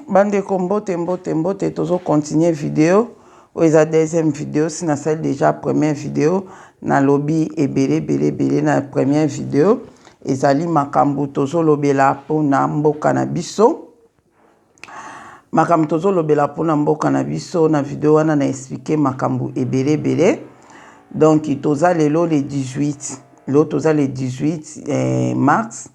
Bande mbote tozo continuer vidéo. Oza deuxième vidéo si na salle déjà première vidéo na lobby belé na première vidéo ezali makambo tozo lobela pona mboka na biso. Makambo tozo lobela pona mboka na biso na vidéo wana na expliquer makambo belé. Donc toza lelo le 18. Lo toza le 18 mars.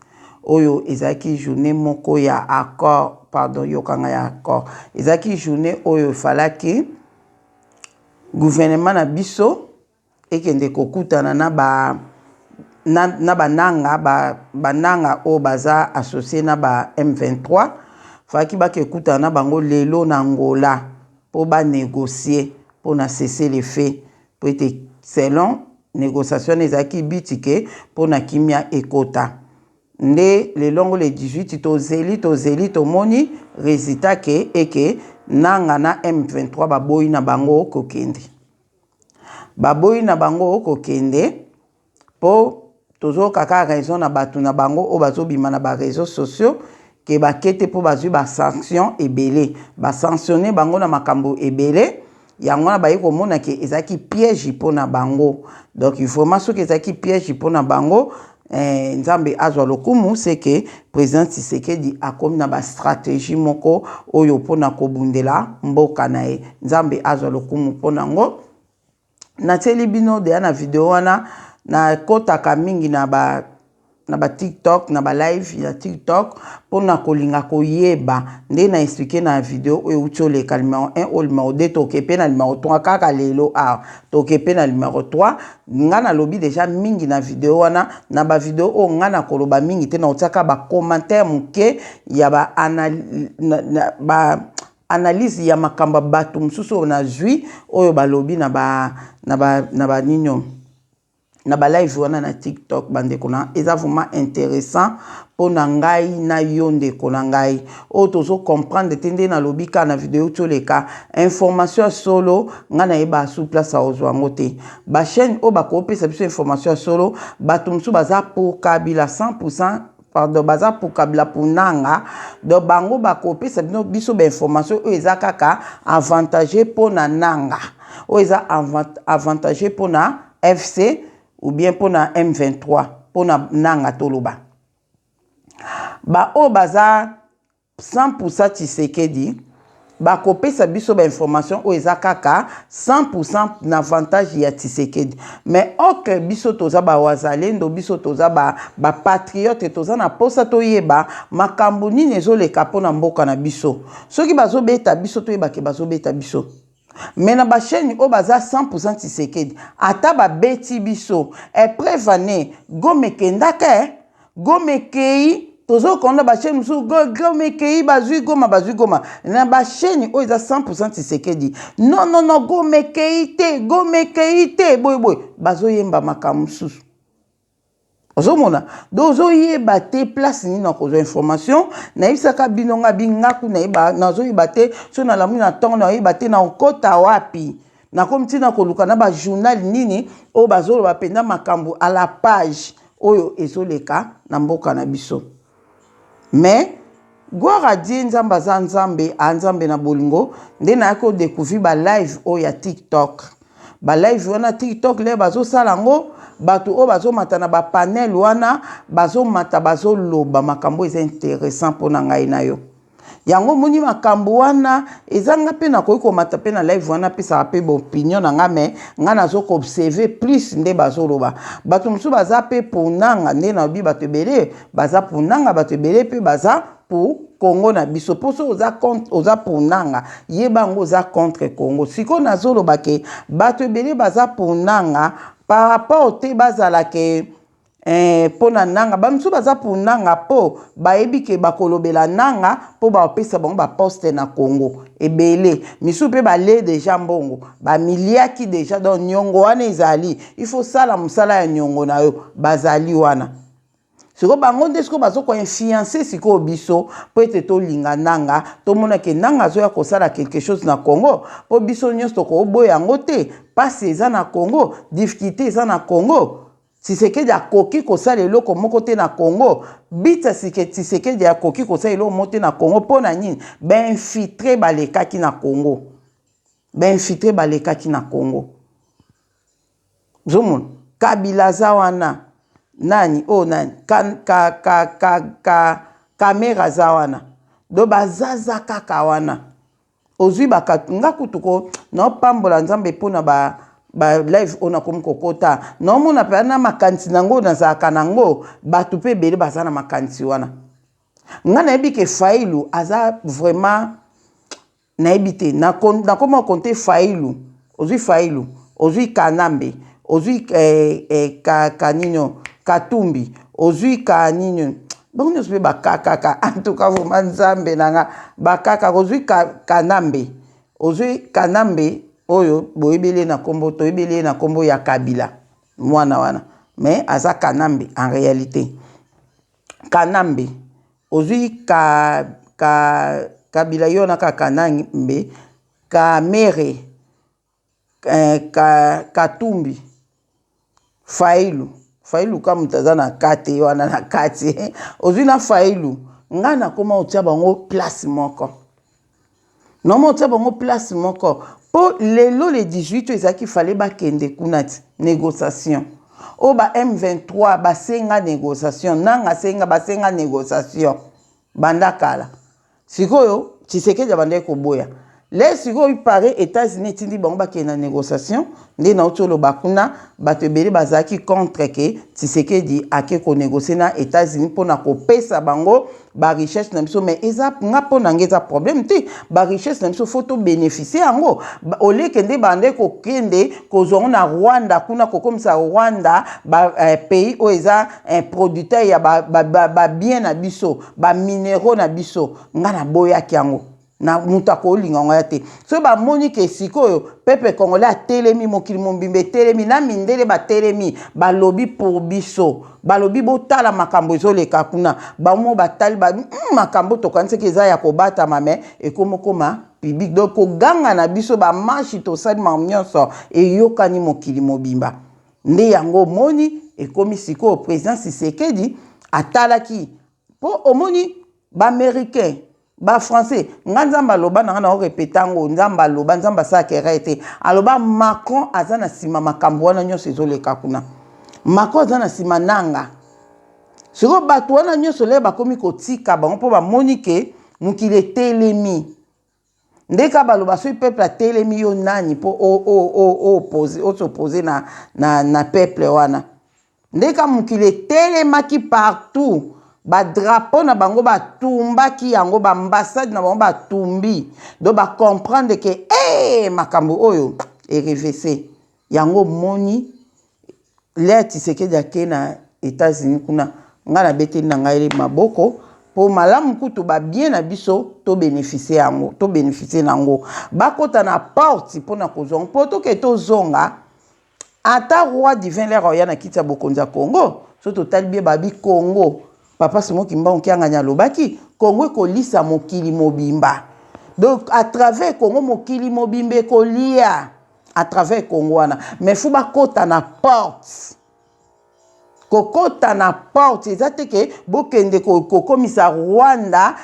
Oyo ezaki journée moko ya accord, pardon, yokanga ya accord. Ezaki journée oyo falaki gouvernement na biso ekende kokutana na bananga o baza associé na ba M23 falaki bakekutana na bango lelo na Angola po ba négocier pour na cesser les faits pour être selon négociation ezaki bitike pour na kimia ekota. Nde le longo le 18 tozeli tomoni résultat ke eke nanga na M23 baboyi na bango kokende. Baboyi na bango kokende po tozo kaka raison na batu na bango o bazo bima na ba réseaux sociaux ke bakete po bazwi ba sanction ebele. Ba sanctionner bango na makambo ebele. Yango na bayi komona ke ezaki piège po na bango. Donc il faut maso ke ezaki piège po na bango. Nzambe azwa lokumu c'est que président Tshisekedi akomi na ba stratégie moko oyo pona kobundela mboka na ye. Nzambe azwa lokumu pona ngo na teli bino de na video wana na kota mingi na ba TikTok na ba live ya TikTok pona kolinga koyeba nde na expliquer na video oyo utole ka numéro 1 ou numéro 2 tokepe na numéro 3 kaka lelo tokepe na numéro 3 ngana lobi déjà mingi na video wana na ba video o ngana koloba mingi te na otaka ba commentaire muke ya ba analyse ya makamba batu mususu na zui oyo balobi na ba ninyo na ba live wana na TikTok bande kona eza vraiment intéressant pona ngai na yonde kona ngai o tozo comprendre tende na lobika na vidéo toleka information solo ngana eba sous place a ozwa ngote ba chaîne o ba ko pesa biso information solo batumsu baza pour kabila 100%. Pardon, baza pour kabila punanga do bango ba ko pesa biso ba information o eza kaka avantagé pona nanga o eza avantagé pona FC ou bien pour na M23 pour na nanga toloba ba o baza 100% Tshisekedi ba kopesa biso ba information o ezakaka 100% na avantage ya Tshisekedi mais ok biso toza ba wazalendo biso toza ba patriote toza na posa toyeba makambo nini ezoleka pona mboka na biso soki bazobeta biso toyeba ke bazobeta biso. Mais na ba chaîne o baza 100% Tshisekedi ata ba beti biso e prévané gomekendaka gomekei tozo konda ba chaîne musu gomekei bazui goma na ba chaîne o eza 100% Tshisekedi non gomekei te boy bazo yemba makamusu ozomona dozo yeba te place ni na kozo information na isaka binonga bingaku na yeba nazo yeba te so na lamu na tongo na yeba te na okota wapi na komiti na koluka na ba journal nini o bazolo bapenda makambo à la page oyo ezoleka na mboka na biso. Mais gloire à Dieu nzambe na bolingo nde na ko découvrir ba live o ya TikTok ba live wana TikTok le bazo salango bato o bazo mata na ba panel wana bazo mata bazo loba makambo eza intéressant pona ngai na yo yango moni makambo wana ezanga pe na koyi komata pe na live wana pesa pe ba opinion na ngame ngana zo ko observer plus nde bazo loba bato musu baza pe ponanga nde na bi bato belé baza ponanga bato belé pe baza pour Congo na biso poso oza ponanga yeba ngo za contre Congo siko na zolo bake bato belé baza ponanga par rapport te bazala ke pona nanga bamsu baza ponanga po baebi ke bakolobela nanga po ba opesa bango ba poste na Congo ebele misu pe bale déjà mbongo ba miliaki déjà dans nyongo wana ezali il faut sala musala ya nyongo na yo bazali wana siko bango nde siko bazo ko influencer siko biso po ete to linga nanga to mona ke nanga zo ya kosala quelque chose na Congo po biso nyonso ko boya yango te passe eza na Congo difficulté eza na Congo Tshisekedi akoki kosala eloko moko te na Congo, bita Tshisekedi akoki kosala eloko moko te na Congo pona nini infiltré balekaki na Congo. Infiltré balekaki na Congo. Zomon Kabila zawana nani nani kamera zawana do bazaza kaka wana ozwi nga kutuko na pambola nzambe pona ba live ona komi kokota na mona pe na makanisi nango na zaka nango batu pe bele bazana makanisi wana nga na yebi ke Fayulu aza vraiment na yebite na koma konte Fayulu ozwi Kanambe ozwi kanino Katumbi ozwi kanino bon nous be bakaka en tout cas vraiment nzambe nanga bakaka ozwi Kanambe oyo boyebele na kombo toyebele na kombo ya Kabila mwana wana mais aza Kanambe en réalité Kanambe ozwi Kabila yo na Kanambe Kamere Katumbi Fayulu kama mtazana kate wana na kate ozwi na Fayulu nga na koma otia bango place moko nomo otia bango place moko po lelo le 18 ezaki fallait bakende kunati négociation o ba M23 basenga négociation nanga senga basenga négociation bandakala sikoyo Tshisekedi abandaki koboya les sikoyo pare États-Unis tindi bango bakende na négociation nde na otolo bakuna bato ebele bazaki contre ke Tshisekedi ake ko négocier na États-Unis pona kopesa bango ba richesse na biso mais eza nga pona ngeza problème te ba richesse na biso photo bénéficier yango oleke nde bande ko kende ko zongo na Rwanda kuna ko komisa Rwanda ba pays o eza un producteur ya ba bien na biso ba minéraux na biso nga na boya yango na muta ko linga ngoya te so ba moni ke sikoyo peuple congolais atelemi mokili mombimbe telemi na mindele ba telemi ba lobby pour biso ba lobby botala makambo ezoleka kuna ba mo batali ba makambo to kanise ke za ya kobata mame ekomokoma public donc ko ganga na biso ba marche to sali mamnyonso eyokani mokili mobimba nde yango moni ekomi sikoyo président Tshisekedi atalaki po omoni ba américain ba français nganzamba loba na répétango nzamba loba nzamba sa kerete aloba Macron azana sima makambo wana nyonso ezoleka kuna Macron azana sima nanga siko bato wana nyonso le bakomi kotika bango po ba monike mukile telemi ndeka baloba so peuple a telemi yo nani po s'opposer na peuple wana ndeka mukile telemaki partout ba drapeau na bango ba tumbaki yango ba ambassade na bango ba tumbi do ba comprendre que makambo oyo RVC yango moni le Tshisekedi ake na États-Unis kuna nga na beteli na ngai maboko po malamu kutu ba bien na biso to bénéficier yango to bénéficier nango bakota na porte pona kozonga po to ke to zonga ata roi divin le roya na kiti ya bokonzi ya Congo so totali bien babi Congo papa Simo Kimba onkianganya lobaki Congo ekolisa mokili mobimba donc à travers Congo mokili mobimba ekolia à travers Congo wana mais fu bakota na porte kokota na porte ezate ke bokende kokomisa Rwanda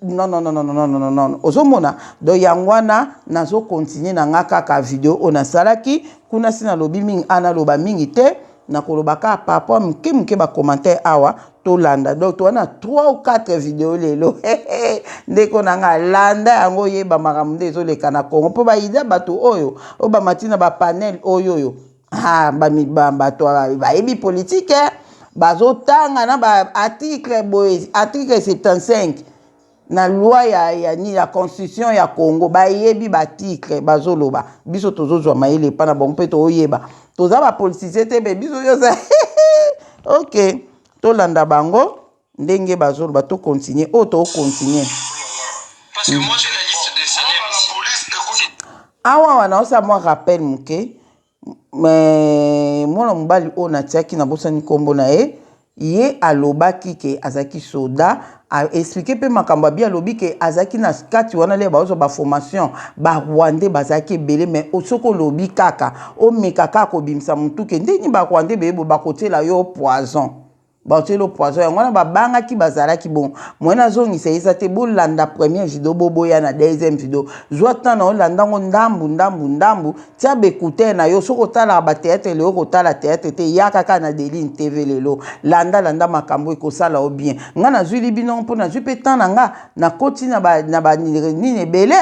non ozomona do yangwana nazo continuer na nga kaka video ona salaki kuna sina lobi mingi ana loba mingi te na kolobaka papa mke ba commentaire awa to landa donc to wana 3 ou 4 vidéos lelo ndeko nanga landa yango yeba makambo ezoleka na Congo po ba ida bato oyo o ba matina ba panel oyo bato bayebi politique bazotanga na ba article 75 na loi ya constitution ya Congo bayebi ba article bazoloba biso tozozwa mayele pana bon pe to oyeba toza ba politicien te be biso yoza OK to landa bango ndenge bazoloba to continuer to continuer parce que moi j'ai la liste des salaires la police awa wana osa moi rappel muke mais mwana mobali o na tiaki na bosani kombo na ye alobaki ke azaki soda a expliqué pe makambo bi alobi ke azaki na kati wana le bazo ba formation ba Rwandais bazaki belé mais osoko lobi kaka o mekaka ko bimsa mutu ke ndeni ba Rwandais bebo ba kotela yo poison baotelo poison yango na babanga ki bazalaki bon mwena zongisa izate bolanda première vidéo boboya na deuxième vidéo zwa tana olanda ngo ndambu tia bekute na yo soko tala ba théâtre le ko tala théâtre te yakaka na Deline TV lelo landa makambo ekosala o bien nga na zwi libino mpo na zwi pe tana nga na koti na ba nini ebele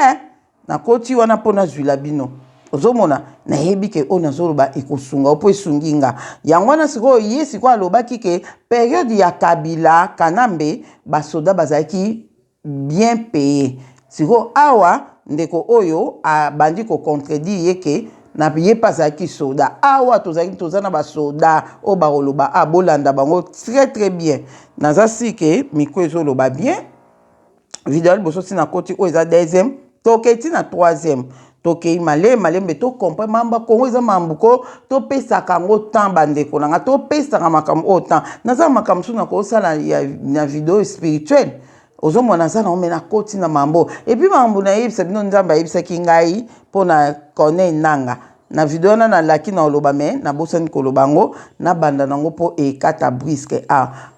na koti wana mpo na zwi labino ozomona na yebi ke ona zoloba ekosunga opo esunginga yango na siko ye siko alobaki ke période ya Kabila Kanambe basoda bazaki bien payé siko awa ndeko oyo bandi ko contredire yeke na ye pasaki soda awa tozana basoda o baroloba bolanda bango très bien naza sike miko ezoloba bien vidéo boso tina koti o eza deuxième toketi na troisième tokei malembe to comprendre mamba kongo eza mambuko to pesaka ngo temps bandeko nanga to pesaka makambo autant naza makambo suna ko sala ya vidéo spirituelle ozomona sana omena koti na mambo et puis mambo na yebisa bino nzamba yebisa kingai pona kone nanga na vidéo na laki na oloba me na bosani kolobango na banda nango po ekata brisque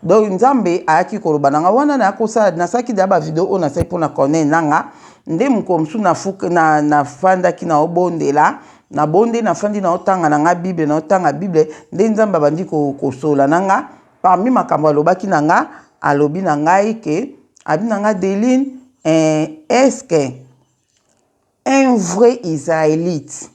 donc nzambe ayaki koloba nanga wana na kosa na saki da ba vidéo ona sai pona kone nanga nde mukomsu na fuka na fanda ki na obondela na bonde na fandi na otanga na nga bible na otanga bible nde nzamba bandi ko sola nanga parmi makambo alobaki nanga alobi na ngai ke abi nanga Deline est-ce que un vrai israélite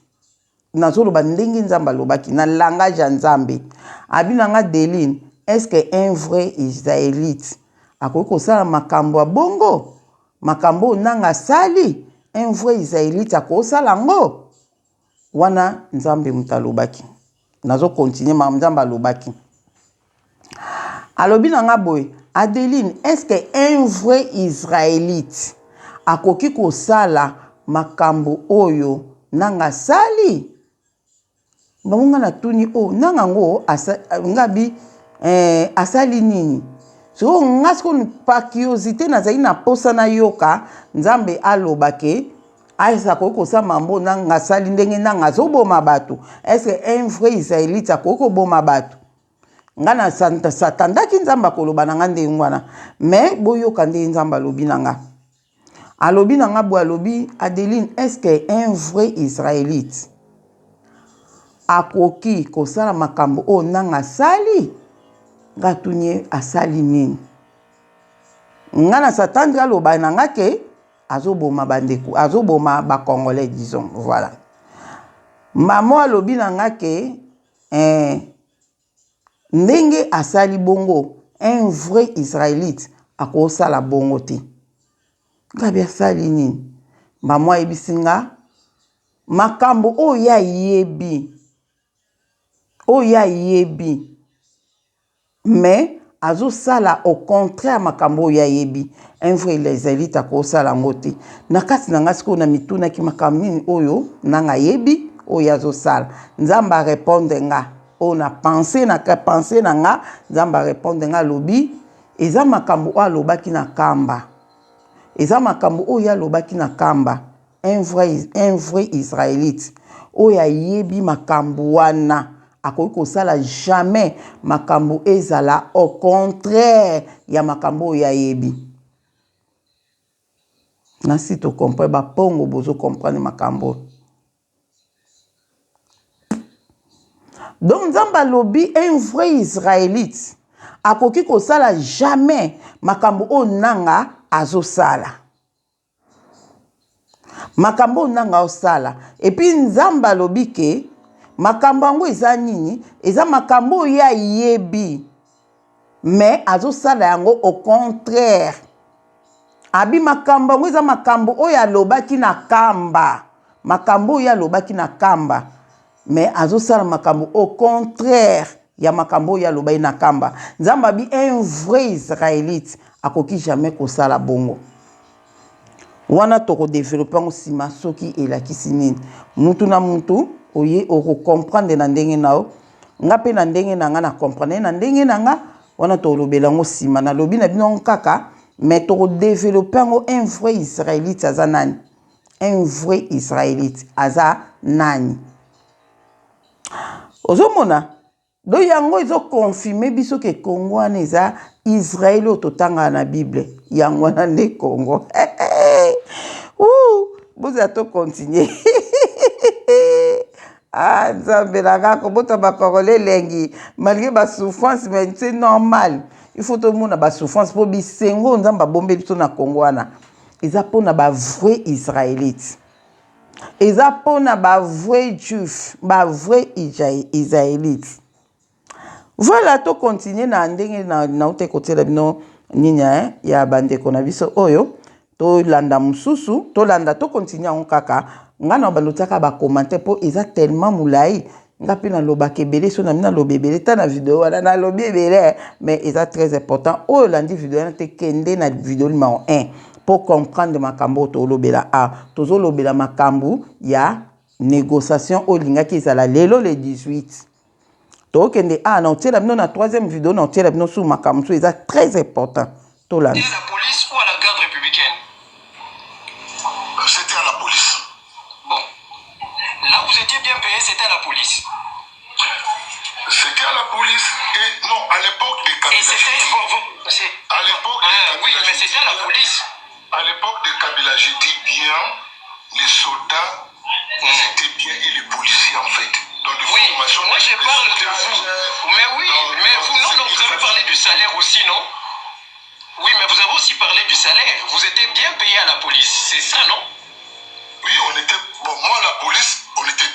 nazoloba ndenge nzamba alobaki na langage ya nzambe abi nanga Deline est-ce que un vrai israélite akoki kosala makambo ya bongo makambo nanga sali un vrai israélite akosala ngo wana nzambe mutalobaki nazo continuer nzambe alobaki alobi nanga boy Adeline est-ce que un vrai israélite akoki kosala makambo oyo nanga sali bangonga na tuni nanga ngo ngabi asali nini so ngasko pa curiosité nazali na posa na yoka nzambe alobake aisa ko sa mambo nanga sali ndenge nanga zoboma bato est-ce que un vrai israélite akoko boma bato ngana satandaki nzamba koloba nanga ndenge wana mais boyoka ndenge nzamba alobi nanga bo alobi Adeline est-ce que un vrai israélite akoki kosala makambo o nanga sali ngatunye asali nini ngana satandra aloba nanga ke azoboma bandeko azoboma ba congolais disons voilà maman alobi nanga ke ndenge asali bongo un vrai israélite akosala bongo te ngabi asali nini maman ebisinga makambo oya yebi mais azo sala au contraire makambo ya yebi un vrai israélite akosala ngote na kati na ngasiko na mituna ki makambo nini oyo nanga yebi oyo azo sala nzamba répondre nga na pensée na nga nzamba répondre nga lobi eza makambo o alobaki na kamba eza makambo oyo alobaki na kamba un vrai israélite oyo yebi makambo wana akoki kosala jamais makambo ezala au contraire ya makambo ya yebi na si to comprendre ba pongo bozo comprendre makambo donc nzamba lobi un vrai israélite akoki kosala jamais makambo o nanga azosala makambo nanga osala et puis nzamba lobi ke makambo yango eza nini eza makambo ya yebi mais azosala yango au contraire abi makambo yango eza makambo oyo alobaki na kamba makambo oyo alobaki na kamba mais azosala makambo au contraire ya makambo oyo alobaki na kamba nzamba bi un vrai israélite akoki jamais kosala bongo wana toko développer ngo sima soki elakisi nini mutu na mutu oye oko comprendre na ndenge nao nga pe na ndenge na nga na comprendre na ndenge na nga wana tolobela ngo sima na lobi na bino kaka mais to développer un vrai israélite aza nani, un vrai israélite aza nani. Ozomona do yango izo confirmer biso ke Congo wana eza Israël o totanga na Bible yango na nde Congo. Vous êtes continuer. Ah, Nzambe na ngako bota ba Congolais lengi malgré ba souffrance mais c'est normal. Il faut tout le monde ba souffrance pour bisengo Nzamba bombe biso na Congo wana. Eza pona ba vrai Israélite. Eza pona ba vrai juif, ba vrai Israélite. Voilà, to continuer na ndenge na ute kote la bino ninya ya bande kona biso oyo to landa mususu to landa to continuer on kaka ngana balotaka ba commenter po eza tellement moulai ngapi na loba kebele so na mina lobebele ta na vidéo wana na lobebele mais eza très important oyo landi vidéo na te kende na vidéo numéro 1 pour comprendre makambo to lobela tozo lobela makambo ya négociation o lingaki ezala lelo le 18. Donc, on a troisième vidéo, on a sur ma caméra, c'est très important. C'était à la police ou à la garde républicaine? C'était à la police. Bon. Là où vous étiez bien payé, c'était à la police. C'était à la police. Et non, à l'époque des Kabila. Et c'était... À l'époque des Kabila. Oui, mais c'était à la police. À l'époque des Kabila, je dis bien, les soldats, c'était bien et les policiers en fait. Oui, moi je parle de vous. Mais oui, mais vous, non, vous avez parlé du salaire aussi, non? Oui, mais vous avez aussi parlé du salaire. Vous étiez bien payé à la police, c'est ça, non? Oui, on était... Bon, moi, la police, on était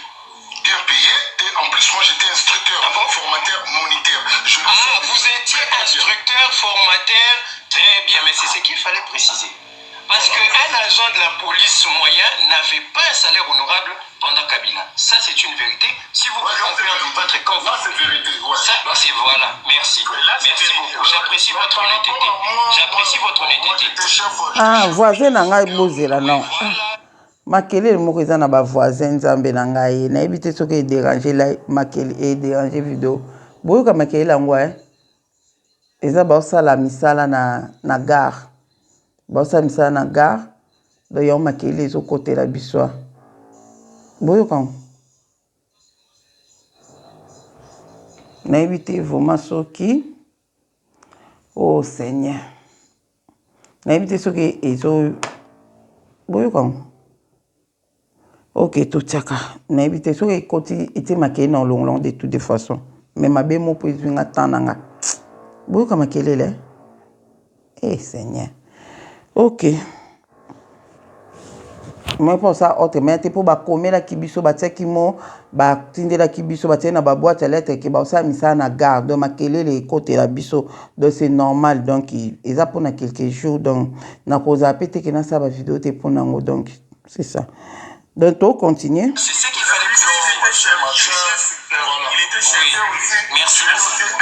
bien payé. Et en plus, moi, j'étais instructeur, formateur, moniteur. Vous étiez instructeur, formateur. Très bien, mais c'est ce qu'il fallait préciser. Parce qu'un agent de la police moyen n'avait pas un salaire honorable pendant Kabila. Ça, c'est une vérité. Si vous pouvez en faire votre camp, c'est vérité. Ça, c'est voilà. Merci. Merci beaucoup. J'apprécie votre honnêteté. J'apprécie votre honnêteté. Ah, voisin na ngai bozela non. Makele moko eza na ba voisin Nzambe na ngai. Na ebite soki e déranger la makele e déranger vidéo. Boyoka makele lango eza ba osala misala na gare. Bosa misala na gare. Do yo makele ezo kotela biswa. Boyoka. Na ebite vraiment soki oh Seigneur. Na ebite soki ezo boyoka. Ok, tout tchaka. Na ebite soki koti ete makele na long de toutes les façons. Mais ma be mo po nga tananga. Boyoka makele le. Eh Seigneur. Ok. Mais pour ça, autre, mais pour ba comer la kibiso, ba teki mo, ba tinde la kibiso, ba tena ba boîte à lettres qui ba ça misa na garde, donc makele les côtés la biso, donc c'est normal, donc ils a pour na quelques jours, donc na cause à péter que na ça ba vidéo te pour nango, donc c'est ça. Donc tout continue. C'est ce qu'il fallait préciser. Il était chef aussi. Merci.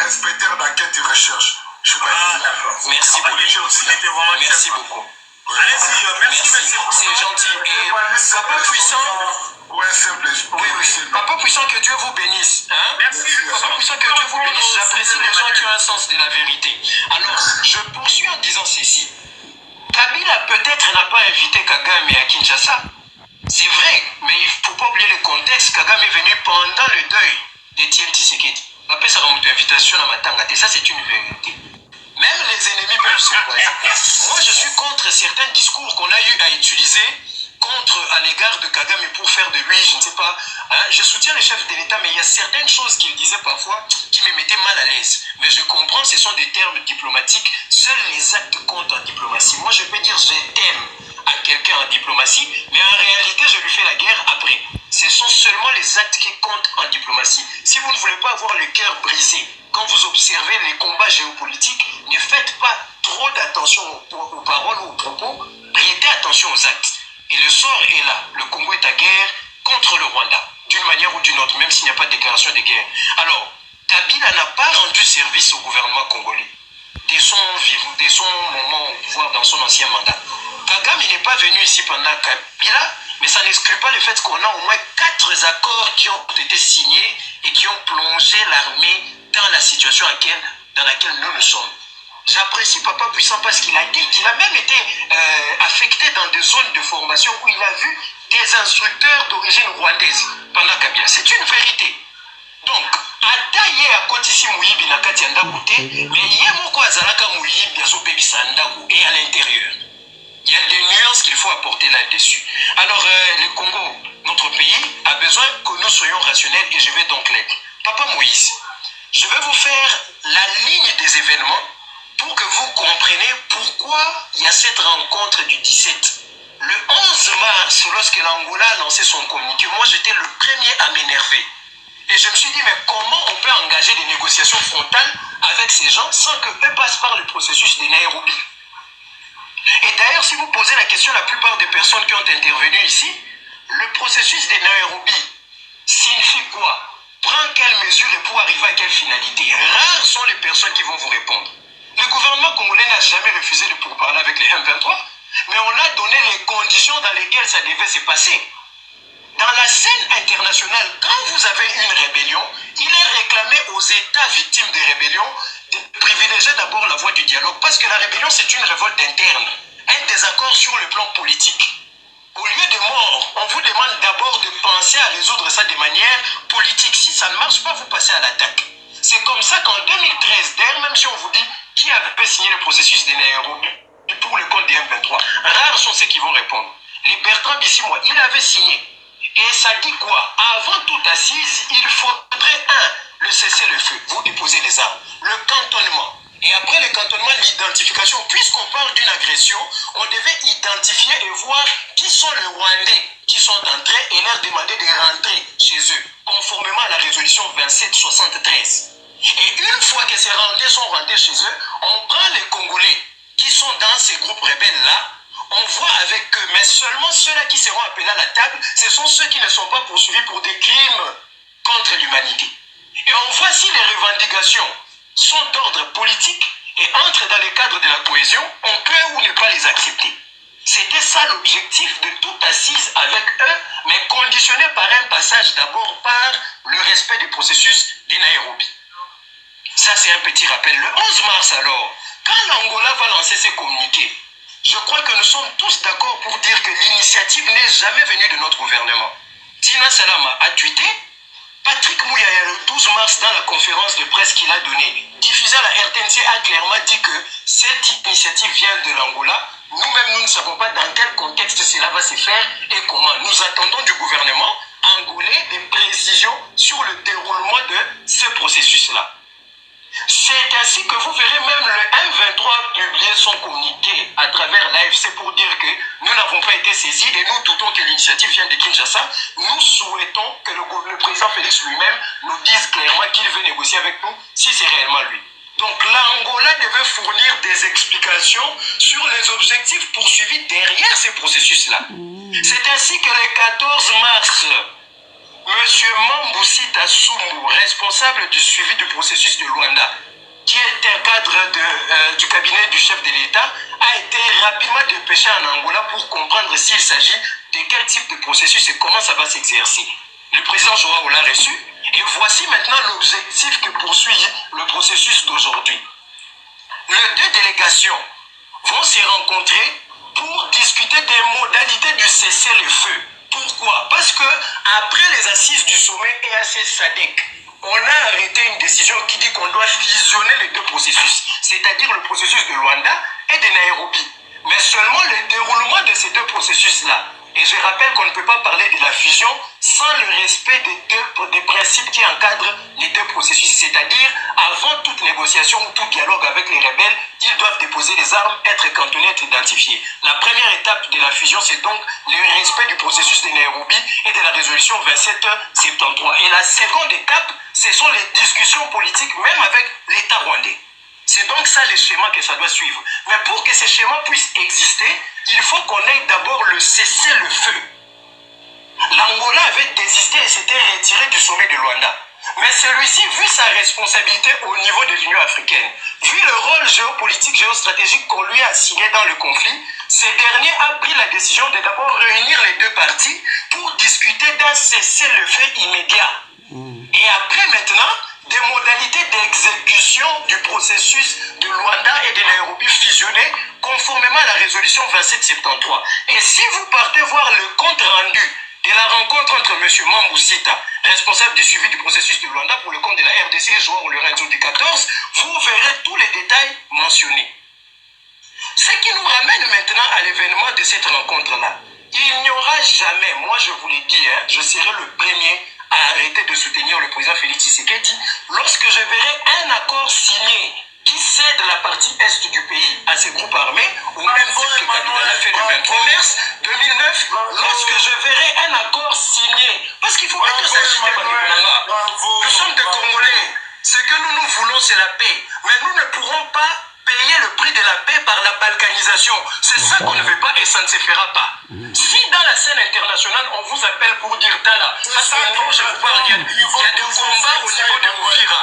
Inspecteur d'enquête et recherche. D'accord. Merci beaucoup. Merci beaucoup. Allez-y, merci. C'est gentil. Et Papa puissant. Ouais, simple. Oui. Papa puissant, que Dieu vous bénisse. Hein? Merci. Papa puissant, que Dieu vous bénisse. J'apprécie les gens qui ont un sens de la vérité. Alors, je poursuis en disant ceci. Kabila peut-être n'a pas invité Kagame à Kinshasa. C'est vrai, mais il ne faut pas oublier le contexte. Kagame est venu pendant le deuil d'Étienne Tshisekedi. Après, ça remonte invitation à Matangate. Ça, c'est une vérité. Même les ennemis peuvent se croiser. Moi, je suis contre certains discours qu'on a eu à utiliser à l'égard de Kagame pour faire de lui, je ne sais pas. Hein, je soutiens le chef de l'État, mais il y a certaines choses qu'il disait parfois qui me mettaient mal à l'aise. Mais je comprends, ce sont des termes diplomatiques. Seuls les actes comptent en diplomatie. Moi, je peux dire je t'aime à quelqu'un en diplomatie, mais en réalité, je lui fais la guerre après. Ce sont seulement les actes qui comptent en diplomatie. Si vous ne voulez pas avoir le cœur brisé, quand vous observez les combats géopolitiques, ne faites pas trop d'attention aux paroles ou aux propos, prêtez attention aux actes. Et le sort est là. Le Congo est à guerre contre le Rwanda, d'une manière ou d'une autre, même s'il n'y a pas de déclaration de guerre. Alors, Kabila n'a pas rendu service au gouvernement congolais dès son moment au pouvoir dans son ancien mandat. Kagame n'est pas venu ici pendant Kabila, mais ça n'exclut pas le fait qu'on a au moins 4 accords qui ont été signés et qui ont plongé l'armée dans la situation dans laquelle nous sommes. J'apprécie Papa Puissant parce qu'il a dit qu'il a même été affecté dans des zones de formation où il a vu des instructeurs d'origine rwandaise pendant Kabila. C'est une vérité. Donc, Ataye à Kotisi Mouyibi na Katianda Bouté, mais Yemoko Azalaka Mouyibi Azobebi Sandaku et à l'intérieur. Il y a des nuances qu'il faut apporter là-dessus. Alors, le Congo, notre pays, a besoin que nous soyons rationnels et je vais donc l'être. Papa Moïse, je vais vous faire la ligne des événements pour que vous compreniez pourquoi il y a cette rencontre du 17. Le 11 mars, lorsque l'Angola a lancé son communiqué, moi j'étais le premier à m'énerver. Et je me suis dit, mais comment on peut engager des négociations frontales avec ces gens sans qu'eux passent par le processus de Nairobi? Et d'ailleurs, si vous posez la question à la plupart des personnes qui ont intervenu ici, le processus de Nairobi signifie quoi? Prend quelles mesures et pour arriver à quelle finalité? Rares sont les personnes qui vont vous répondre. Le gouvernement congolais n'a jamais refusé de pourparler avec les M23, mais on a donné les conditions dans lesquelles ça devait se passer. Dans la scène internationale, quand vous avez une rébellion, il est réclamé aux États victimes des rébellions de privilégier d'abord la voie du dialogue, parce que la rébellion, c'est une révolte interne, un désaccord sur le plan politique. Au lieu de mort, on vous demande d'abord de penser à résoudre ça de manière politique. Si ça ne marche pas, vous passez à l'attaque. C'est comme ça qu'en 2013, d'ailleurs, même si on vous dit qui avait signé le processus de Nairobi pour le compte des M23, rares sont ceux qui vont répondre. Les Bertrand Bissimo, il avait signé. Et ça dit quoi? Avant toute assise, il faudrait le cessez-le-feu, vous déposez les armes, le cantonnement. Et après le cantonnement, l'identification. Puisqu'on parle d'une agression, on devait identifier et voir qui sont les Rwandais qui sont entrés et leur demander de rentrer chez eux, conformément à la résolution 2773. Et une fois que ces Rwandais sont rentrés chez eux, on prend les Congolais qui sont dans ces groupes rebelles-là, on voit avec eux, mais seulement ceux-là qui seront appelés à la table, ce sont ceux qui ne sont pas poursuivis pour des crimes contre l'humanité. Et on voit si les revendications sont d'ordre politique et entrent dans le cadre de la cohésion, on peut ou ne pas les accepter. C'était ça l'objectif de toute assise avec eux, mais conditionné par un passage d'abord par le respect du processus de Nairobi. Ça, c'est un petit rappel. Le 11 mars, alors, quand l'Angola va lancer ses communiqués, je crois que nous sommes tous d'accord pour dire que l'initiative n'est jamais venue de notre gouvernement. Tina Salama a tweeté, Patrick Mouyaya, le 12 mars, dans la conférence de presse qu'il a donnée, diffusée à la RTNC, a clairement dit que cette initiative vient de l'Angola. Nous-mêmes, nous ne savons pas dans quel contexte cela va se faire et comment. Nous attendons du gouvernement angolais des précisions sur le déroulement de ce processus-là. C'est ainsi que vous verrez même le M23 publier son communiqué à travers l'AFC pour dire que nous n'avons pas été saisis et nous doutons que l'initiative vient de Kinshasa. Nous souhaitons que le président Félix lui-même nous dise clairement qu'il veut négocier avec nous si c'est réellement lui. Donc l'Angola devait fournir des explications sur les objectifs poursuivis derrière ces processus-là. C'est ainsi que le 14 mars, Monsieur Mamboussi Tassumbu, responsable du suivi du processus de Luanda, qui est un cadre du cabinet du chef de l'État, a été rapidement dépêché en Angola pour comprendre s'il s'agit de quel type de processus et comment ça va s'exercer. Le président Joao l'a reçu et voici maintenant l'objectif que poursuit le processus d'aujourd'hui. Les deux délégations vont se rencontrer pour discuter des modalités du cessez-le-feu. Pourquoi? Parce que après les assises du sommet EAC-SADC, on a arrêté une décision qui dit qu'on doit fusionner les deux processus, c'est-à-dire le processus de Luanda et de Nairobi. Mais seulement le déroulement de ces deux processus-là. Et je rappelle qu'on ne peut pas parler de la fusion sans le respect des principes qui encadrent les deux processus. C'est-à-dire, avant toute négociation ou tout dialogue avec les rebelles, ils doivent déposer les armes, être cantonnés, être identifiés. La première étape de la fusion, c'est donc le respect du processus de Nairobi et de la résolution 2773. Et la seconde étape, ce sont les discussions politiques, même avec l'État rwandais. C'est donc ça le schéma que ça doit suivre. Mais pour que ce schéma puisse exister, il faut qu'on ait d'abord le cessez-le-feu. L'Angola avait désisté et s'était retiré du sommet de Luanda. Mais celui-ci, vu sa responsabilité au niveau de l'Union africaine, vu le rôle géopolitique, géostratégique qu'on lui a assigné dans le conflit, ce dernier a pris la décision de d'abord réunir les deux parties pour discuter d'un cessez-le-feu immédiat. Et après maintenant, des modalités d'exécution du processus de Luanda et de Nairobi fusionnés conformément à la résolution 2773. Et si vous partez voir le compte rendu de la rencontre entre M. Mambusita, responsable du suivi du processus de Luanda pour le compte de la RDC et Joao Lorenzo du 14, vous verrez tous les détails mentionnés. Ce qui nous ramène maintenant à l'événement de cette rencontre-là. Il n'y aura jamais, moi je vous l'ai dit, je serai le premier à arrêter de soutenir le président Félix Tshisekedi lorsque je verrai un accord signé qui cède la partie est du pays à ces groupes armés, ou même ce que Kabila a fait le 23 mars 2009, lorsque je verrai un accord signé. Parce qu'il faut pas que ça agite nous sommes des Congolais. Ce que nous voulons, c'est la paix. Mais nous ne pourrons pas payer le prix de la paix par la balkanisation. C'est ça qu'on ne veut pas et ça ne se fera pas. Si dans la scène internationale, on vous appelle pour dire Tala, parce que moi, je vous parle, il y a des combats au niveau de Louvira.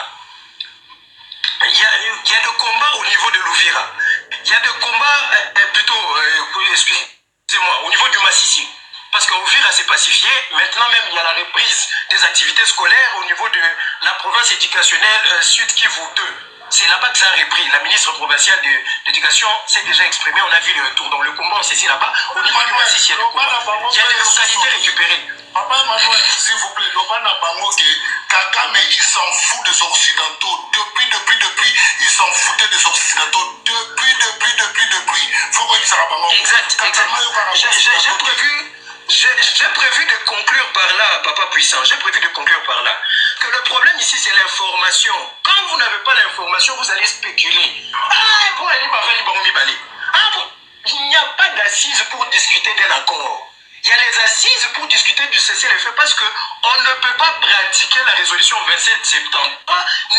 Il y a des combats au niveau de Louvira. Il y a des combats, excusez-moi, au niveau du Massissi. Parce qu'Ouvira s'est pacifié. Maintenant même, il y a la reprise des activités scolaires au niveau de la province éducationnelle Sud Kivu 2. C'est là-bas que ça a repris. La ministre provinciale de l'Éducation s'est déjà exprimée. On a vu le retour. Donc le combat, c'est ici là-bas. Au niveau du Massissi, il y a des combats. Il y a des localités récupérées. Papa Emmanuel, s'il vous plaît, Lobana Bangoke, Kagame, il s'en fout des Occidentaux. Depuis, il s'en foutait des Occidentaux. Depuis. Faut qu'on dise ça à Bangoke. Exact. J'ai prévu de conclure par là, papa puissant. J'ai prévu de conclure par là. Que le problème ici, c'est l'information. Quand vous n'avez pas l'information, vous allez spéculer. Il n'y a pas d'assises pour discuter d'un accord. Il y a les assises pour discuter du cessez-le-feu parce qu'on ne peut pas pratiquer la résolution 2773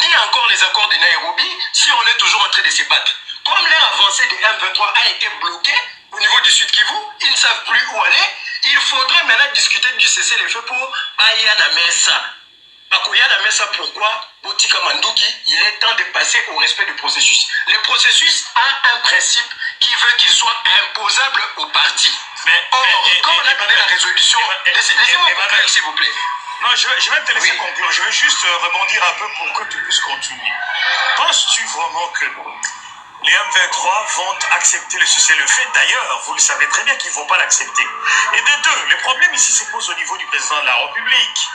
ni encore les accords de Nairobi si on est toujours en train de se battre. Comme l'ère avancée de M23 a été bloquée au niveau du Sud Kivu, ils ne savent plus où aller. Il faudrait maintenant discuter du cessez-le-feu pour Ayana Mesa. Akoyana Mesa, pourquoi Botika Manduki, il est temps de passer au respect du processus. Le processus a un principe qui veut qu'il soit imposable aux partis. Or, quand on a donné la résolution, laissez-moi conclure, s'il vous plaît. Non, je vais te laisser conclure. Je vais juste rebondir un peu pour que tu puisses continuer. Penses-tu vraiment que les M23 vont accepter le cessez-le-feu? D'ailleurs, vous le savez très bien qu'ils ne vont pas l'accepter. Et de deux, le problème ici se pose au niveau du président de la République.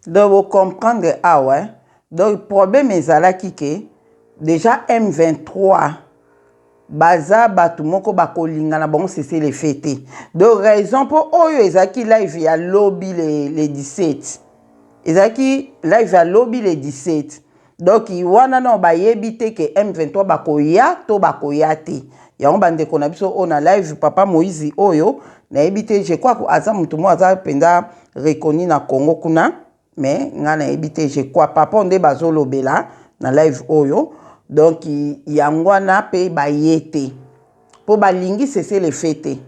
Donc, vous comprenez, donc, le problème est que déjà M23, baza batu moko bakolinga na bon cesser les fêtes. Donc, raison pour oyo ezaki live ya lobby les 17. Ezaki live ya lobby les 17. Donc, wana no ba yebite que M23 bakoya to bakoya te. Yango bande kona biso ona live papa Moïse oyo na yebite je crois que aza mutu mo aza penda reconnu na Congo kuna. Mais ngana ebité je crois papa onde bazolo bela na live oyo donc yangwana pe bayete po balingi cesser les fêtes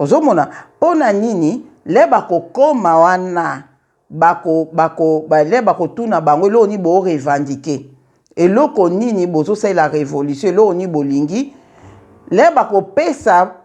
ozomona pona nini le bakokoma wana le bakotuna bango lo ni bo revendiquer eloko nini bozo c'est la révolution lo ni bolingi le bakopesa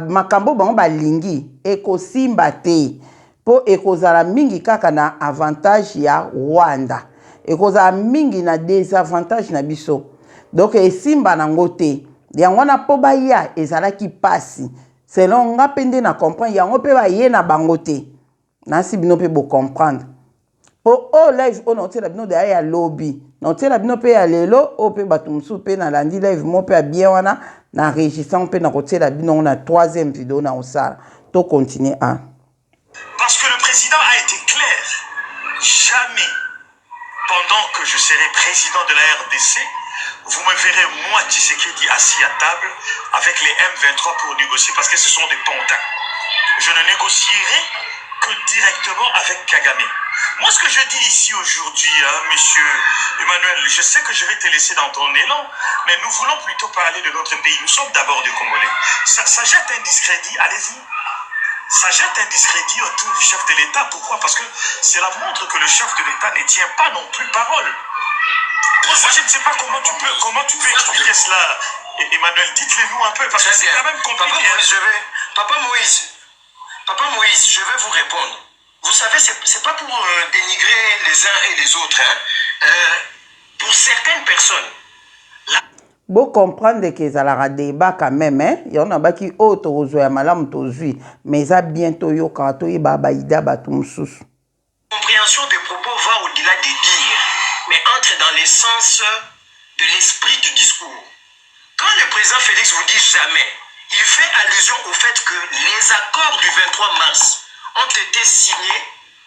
makambo bango balingi ekosimba te po ekozala mingi kaka na avantage ya Rwanda ekozala mingi na désavantage na biso donc esimba nango te yango na po baya ezalaki pasi selon nga pende na comprendre yango pe baye na bango te nasi bino pe bo comprendre po o live o na tela bino de ya lobby na tela bino pe ya lelo o pe batu musu pe na landi live mo pe bien wana na régissant pe na kotela bino na troisième vidéo na osala to continuer à parce que le président a été clair. Jamais, pendant que je serai président de la RDC, vous me verrez, moi, Tshisekedi, assis à table avec les M23 pour négocier, parce que ce sont des pantins. Je ne négocierai que directement avec Kagame. Moi, ce que je dis ici aujourd'hui, monsieur Emmanuel, je sais que je vais te laisser dans ton élan, mais nous voulons plutôt parler de notre pays. Nous sommes d'abord des Congolais. Ça jette un discrédit, allez-y. Ça jette un discrédit autour du chef de l'État. Pourquoi? Parce que cela montre que le chef de l'État ne tient pas non plus parole. Moi, je ne sais pas comment tu peux expliquer cela, Emmanuel. Dites-le-nous un peu, parce que c'est quand même compliqué. Papa Moïse, je vais vous répondre. vous savez, c'est pas pour dénigrer les uns et les autres. Hein. Pour certaines personnes, Vous comprenez que ça la débat quand même, hein? Il y en a qui autre aux ya malam tozui, mais ça bientôt yo kato y babaïda batum sous. Compréhension des propos va au-delà des dires, mais entre dans l'essence de l'esprit du discours. Quand le président Félix vous dit jamais, il fait allusion au fait que les accords du 23 mars ont été signés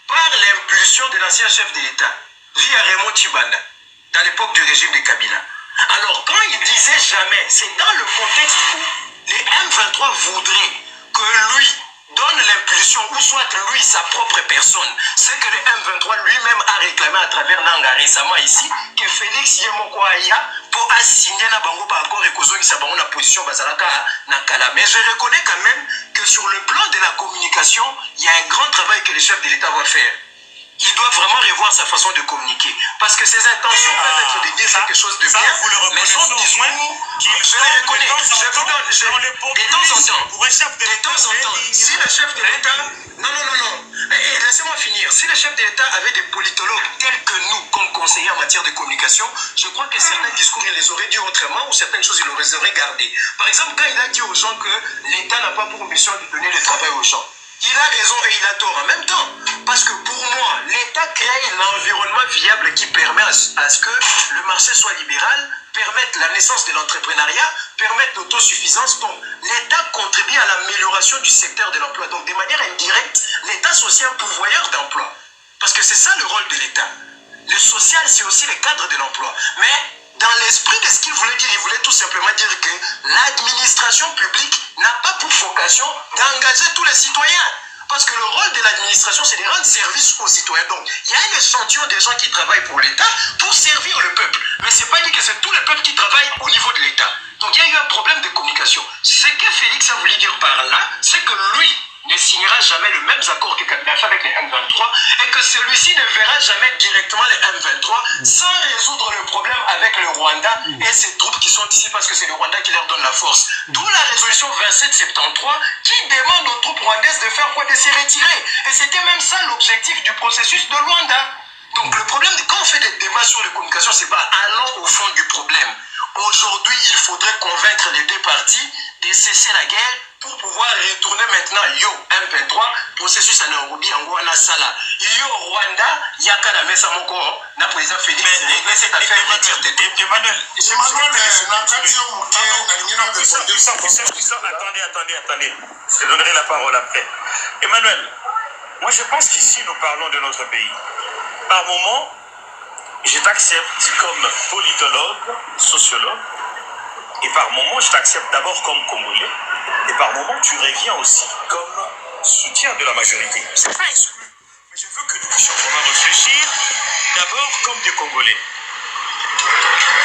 par l'impulsion de l'ancien chef de l'État, via Raymond Tchibanda, dans l'époque du régime de Kabila. Alors quand il disait jamais, c'est dans le contexte où les M23 voudraient que lui donne l'impulsion, ou soit lui, sa propre personne, ce que le M23 lui-même a réclamé à travers Nanga récemment ici, que Félix Yemoko Aya pour assigner la bango par accord et Kozongi Sabano la position Bazalaka Nakala. Mais je reconnais quand même que sur le plan de la communication, il y a un grand travail que les chefs de l'État vont faire. Il doit vraiment revoir sa façon de communiquer. Parce que ses intentions peuvent être de dire quelque chose de bien, mais son discours, je le reconnais. Je vous donne, de temps en temps, si le chef de l'État... Non. Laissez-moi finir. Si le chef de l'État avait des politologues tels que nous, comme conseillers en matière de communication, je crois que certains discours, il les aurait dit autrement, ou certaines choses, il les aurait gardées. Par exemple, quand il a dit aux gens que l'État n'a pas pour mission de donner le travail aux gens, il a raison et il a tort en même temps. Parce que pour moi, l'État crée l'environnement viable qui permet à ce que le marché soit libéral, permette la naissance de l'entrepreneuriat, permette l'autosuffisance. Donc, l'État contribue à l'amélioration du secteur de l'emploi. Donc, de manière indirecte, l'État, c'est aussi un pourvoyeur d'emploi. Parce que c'est ça le rôle de l'État. Le social, c'est aussi le cadre de l'emploi. Mais dans l'esprit de ce qu'il voulait dire, il voulait tout simplement dire que l'administration publique n'a pas pour vocation d'engager tous les citoyens. Parce que le rôle de l'administration, c'est de rendre service aux citoyens. Donc, il y a un échantillon des gens qui travaillent pour l'État pour servir le peuple. Mais ce n'est pas dit que c'est tout le peuple qui travaille au niveau de l'État. Donc, il y a eu un problème de communication. Ce que Félix a voulu dire par là, c'est que lui ne signera jamais le même accord que Kabila fait avec les M23 et que celui-ci ne verra jamais directement les M23 sans résoudre le problème avec le Rwanda et ses troupes qui sont ici parce que c'est le Rwanda qui leur donne la force. D'où la résolution 2773 qui demande aux troupes rwandaises de faire quoi? De se retirer. Et c'était même ça l'objectif du processus de Rwanda. Donc le problème, quand on fait des débats sur les communications, c'est pas allons au fond du problème. Aujourd'hui, il faudrait convaincre les deux parties de cesser la guerre pour pouvoir retourner maintenant, yo, M23, processus à Nairobi, Angoana Sala. Yo, Rwanda, Yakana Mesa Moko, na président Félix, régler cette affaire. Emmanuel, attendez. Je donnerai la parole après. Emmanuel, moi je pense qu'ici nous parlons de notre pays. Par moment, je t'accepte comme politologue, sociologue, et par moment, je t'accepte d'abord comme Congolais, et par moment, tu reviens aussi comme soutien de la majorité. C'est pas exclu, mais je veux que nous puissions vraiment réfléchir d'abord comme des Congolais.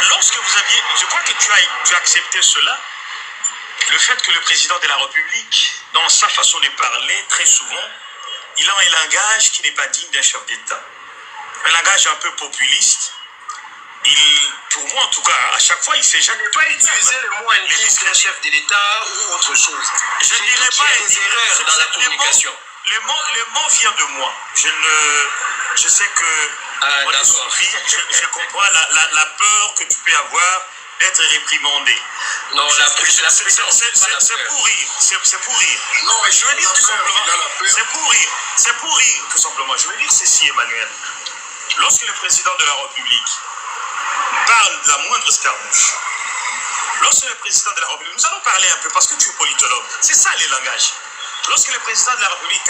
Lorsque vous aviez, je crois que tu as accepté cela, le fait que le président de la République, dans sa façon de parler, très souvent, il a un langage qui n'est pas digne d'un chef d'État. Un langage un peu populiste. Pour moi en tout cas, à chaque fois, il s'est jamais... Tu peux utiliser le mot indice d'un chef de l'État ou autre chose. Je ne dirais pas des erreurs dans la communication. Le mot vient de moi. Je sais que je comprends la peur que tu peux avoir d'être réprimandé. Non, c'est pour rire. C'est pour rire. Non, mais je veux dire tout simplement. C'est pour rire tout simplement. Je veux dire ceci, Emmanuel. Lorsque le président de la République parle de la moindre escarmouche, lorsque le président de la République, nous allons parler un peu parce que tu es politologue, c'est ça les langages. Lorsque le président de la République,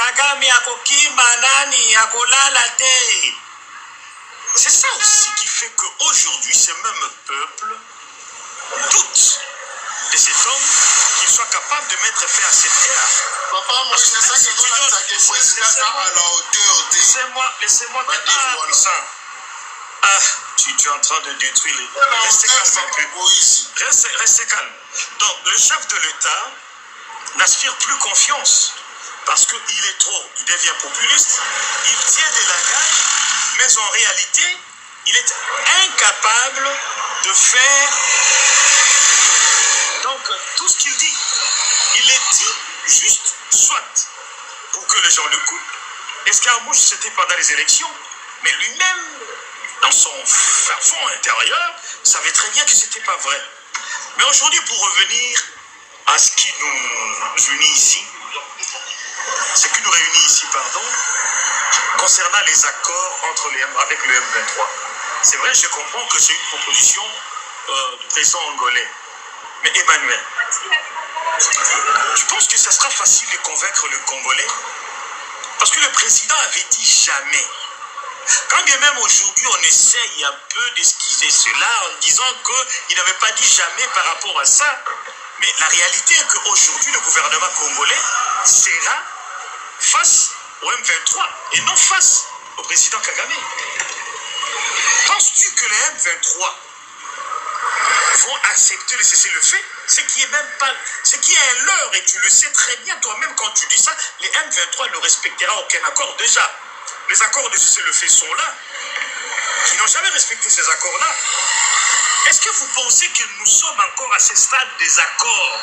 c'est ça aussi qui fait qu'aujourd'hui, ce même peuple doute de cet homme qu'il soit capable de mettre fin à cette guerre. Papa, moi, c'est ça que vous attaquez le président à la hauteur des... Laissez-moi tu es en train de détruire les... Restez calme un peu. Restez calme. Donc, le chef de l'État n'aspire plus confiance parce qu'il est trop, il devient populiste, il tient des langages, mais en réalité, il est incapable de faire donc tout ce qu'il dit. Il est dit juste soit pour que les gens l'écoutent, Escarmouche, c'était pendant les élections, mais lui-même, dans son fond intérieur, savait très bien que ce n'était pas vrai. Mais aujourd'hui, pour revenir à ce qui nous unit ici, concernant les accords avec le M23. C'est vrai, je comprends que c'est une proposition du président angolais. Mais Emmanuel, tu penses que ça sera facile de convaincre le Congolais? Parce que le président avait dit jamais. Quand bien même aujourd'hui on essaye un peu d'esquiver cela en disant qu'il n'avait pas dit jamais par rapport à ça. Mais la réalité est qu'aujourd'hui le gouvernement congolais sera face au M23 et non face au président Kagame. Penses-tu que les M23 vont accepter le cessez-le-feu? Ce qui est un leurre, et tu le sais très bien toi-même quand tu dis ça, les M23 ne respecteront aucun accord déjà. Les accords de cessez-le-feu sont là, qui n'ont jamais respecté ces accords-là. Est-ce que vous pensez que nous sommes encore à ce stade des accords?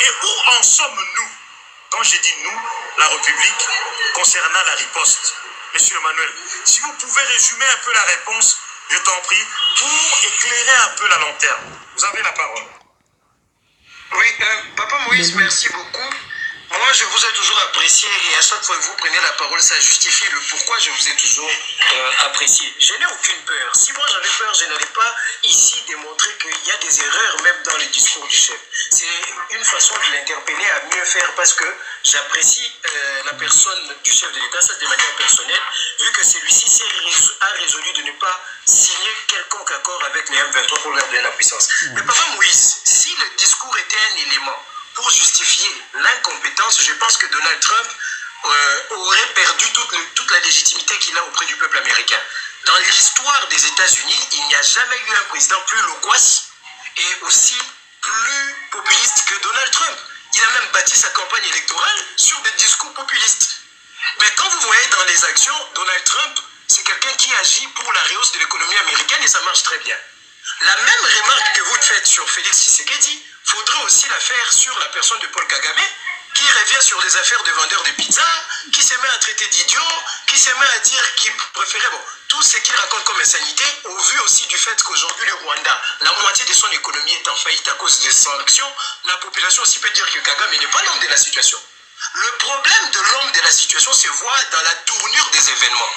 Et où en sommes-nous? Quand j'ai dit nous, la République, concernant la riposte. Monsieur Emmanuel, si vous pouvez résumer un peu la réponse, je t'en prie, pour éclairer un peu la lanterne. Vous avez la parole. Oui, Papa Moïse, merci beaucoup. Moi, je vous ai toujours apprécié et à chaque fois que vous prenez la parole, ça justifie le pourquoi je vous ai toujours apprécié. Je n'ai aucune peur. Si moi j'avais peur, je n'allais pas ici démontrer qu'il y a des erreurs même dans le discours du chef. C'est une façon de l'interpeller à mieux faire parce que j'apprécie la personne du chef de l'État, ça de manière personnelle, vu que celui-ci a résolu de ne pas signer quelconque accord avec les M23 pour leur donner la puissance. Mais Papa Moïse, si le discours était un élément pour justifier l'incompétence, je pense que Donald Trump aurait perdu toute la légitimité qu'il a auprès du peuple américain. Dans l'histoire des États-Unis, il n'y a jamais eu un président plus loquace et aussi plus populiste que Donald Trump. Il a même bâti sa campagne électorale sur des discours populistes. Mais quand vous voyez dans les actions, Donald Trump, c'est quelqu'un qui agit pour la rehausse de l'économie américaine et ça marche très bien. La même remarque que vous faites sur Félix Tshisekedi, faudrait aussi la faire sur la personne de Paul Kagame, qui revient sur les affaires de vendeurs de pizza, qui se met à traiter d'idiots, qui se met à dire qu'il préférait, tout ce qu'il raconte comme insanité, au vu aussi du fait qu'aujourd'hui le Rwanda, la moitié de son économie est en faillite à cause des sanctions, la population aussi peut dire que Kagame n'est pas l'homme de la situation. Le problème de l'homme de la situation se voit dans la tournure des événements.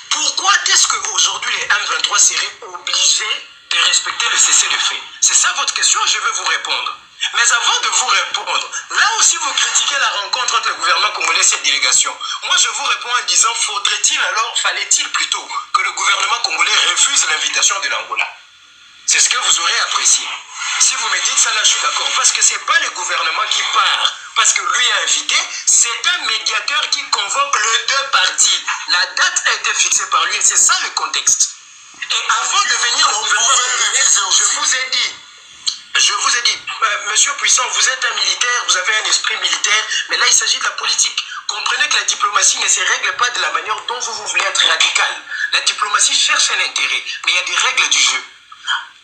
Pourquoi est-ce qu'aujourd'hui les M23 seraient obligés de respecter le cessez-le-feu? C'est ça votre question, je vais vous répondre. Mais avant de vous répondre, là aussi vous critiquez la rencontre entre le gouvernement congolais et cette délégation. Moi je vous réponds en disant, fallait-il plutôt que le gouvernement congolais refuse l'invitation de l'Angola? C'est ce que vous aurez apprécié. Si vous me dites ça, là je suis d'accord, parce que c'est pas le gouvernement qui part, parce que lui a invité, c'est un médiateur qui convoque les deux parties. La date a été fixée par lui et c'est ça le contexte. Et avant de venir au gouvernement congolais, je vous ai dit, monsieur Puissant, vous êtes un militaire, vous avez un esprit militaire, mais là il s'agit de la politique. Comprenez que la diplomatie ne se règle pas de la manière dont vous voulez être radical. La diplomatie cherche un intérêt, mais il y a des règles du jeu.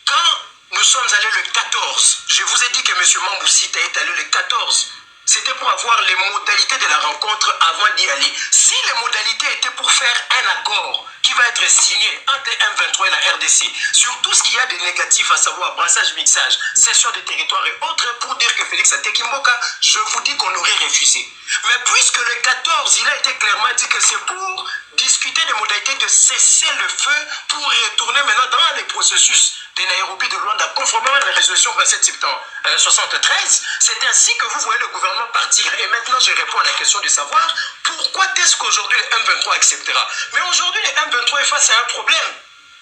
Quand nous sommes allés le 14, je vous ai dit que M. Mamboussita est allé le 14. C'était pour avoir les modalités de la rencontre avant d'y aller. Si les modalités étaient pour faire un accord qui va être signé entre M23 et la RDC sur tout ce qu'il y a de négatif, à savoir brassage, mixage, cession des territoires et autres, pour dire que Félix Atekimboka, je vous dis qu'on aurait refusé. Mais puisque le 14, il a été clairement dit que c'est pour discuter des modalités de cesser le feu pour retourner maintenant dans les processus de Nairobi de Luanda, conformément à la résolution 27 septembre 73, c'est ainsi que vous voyez le gouvernement partir. Et maintenant, je réponds à la question de savoir pourquoi est-ce qu'aujourd'hui le M23 acceptera. Mais aujourd'hui, le M23 est face à un problème.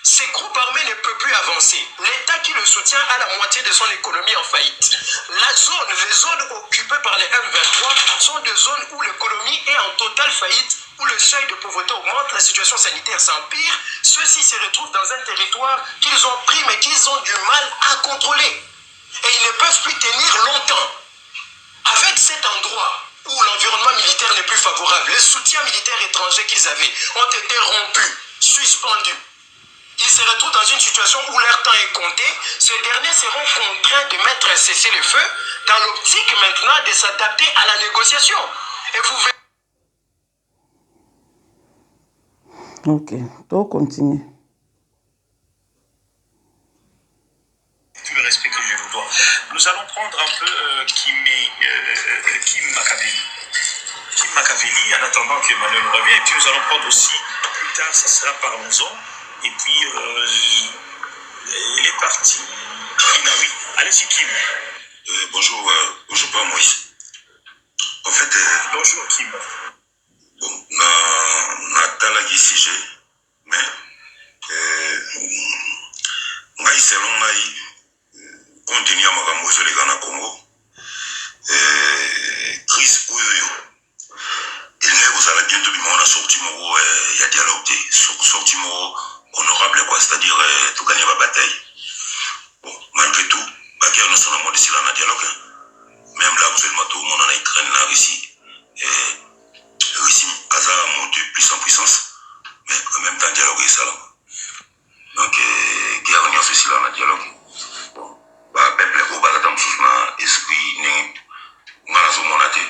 Ces groupes armés ne peuvent plus avancer. L'État qui le soutient a la moitié de son économie en faillite. Les zones occupées par les M23 sont des zones où l'économie est en totale faillite, où le seuil de pauvreté augmente, la situation sanitaire s'empire. Ceux-ci se retrouvent dans un territoire qu'ils ont pris mais qu'ils ont du mal à contrôler. Et ils ne peuvent plus tenir longtemps. Avec cet endroit où l'environnement militaire n'est plus favorable, les soutiens militaires étrangers qu'ils avaient ont été rompus, suspendus. Ils se retrouvent dans une situation où leur temps est compté. Ces derniers seront contraints de mettre un cessez-le-feu dans l'optique maintenant de s'adapter à la négociation. Et vous verrez... Ok, donc continue. Tout le respect que je vous dois. Nous allons prendre un peu Kim Makaveli. Kim Makaveli, en attendant qu'Emmanuel revienne. Et puis nous allons prendre aussi, plus tard, ça sera Parlons-en. Et puis, il est parti. Oui. Allez-y, Kim. Bonjour, Papa Moïse. En fait, bonjour, Kim. Bon, na talaki sujet, mais ngai selon ngai contenu ya makambo ezoleka na Congo, crise oyo elingi kozala bientôt bimao na sorti moko ya dialogue te, sorti moko honorable quoi, c'est-à-dire tokani ba bataille. Bon, malgré tout, baguerre nyonso na monde esila na dialogue, même là actuellement tout le monde en Ukraine na Russie. Russie a monté plus en puissance, mais en même temps dialogue est ça là. Donc guerre n'y a fait là dans dialogue. Bon, bah peuple au bas d'attendre sous ma esprit n'est pas sur mon athée.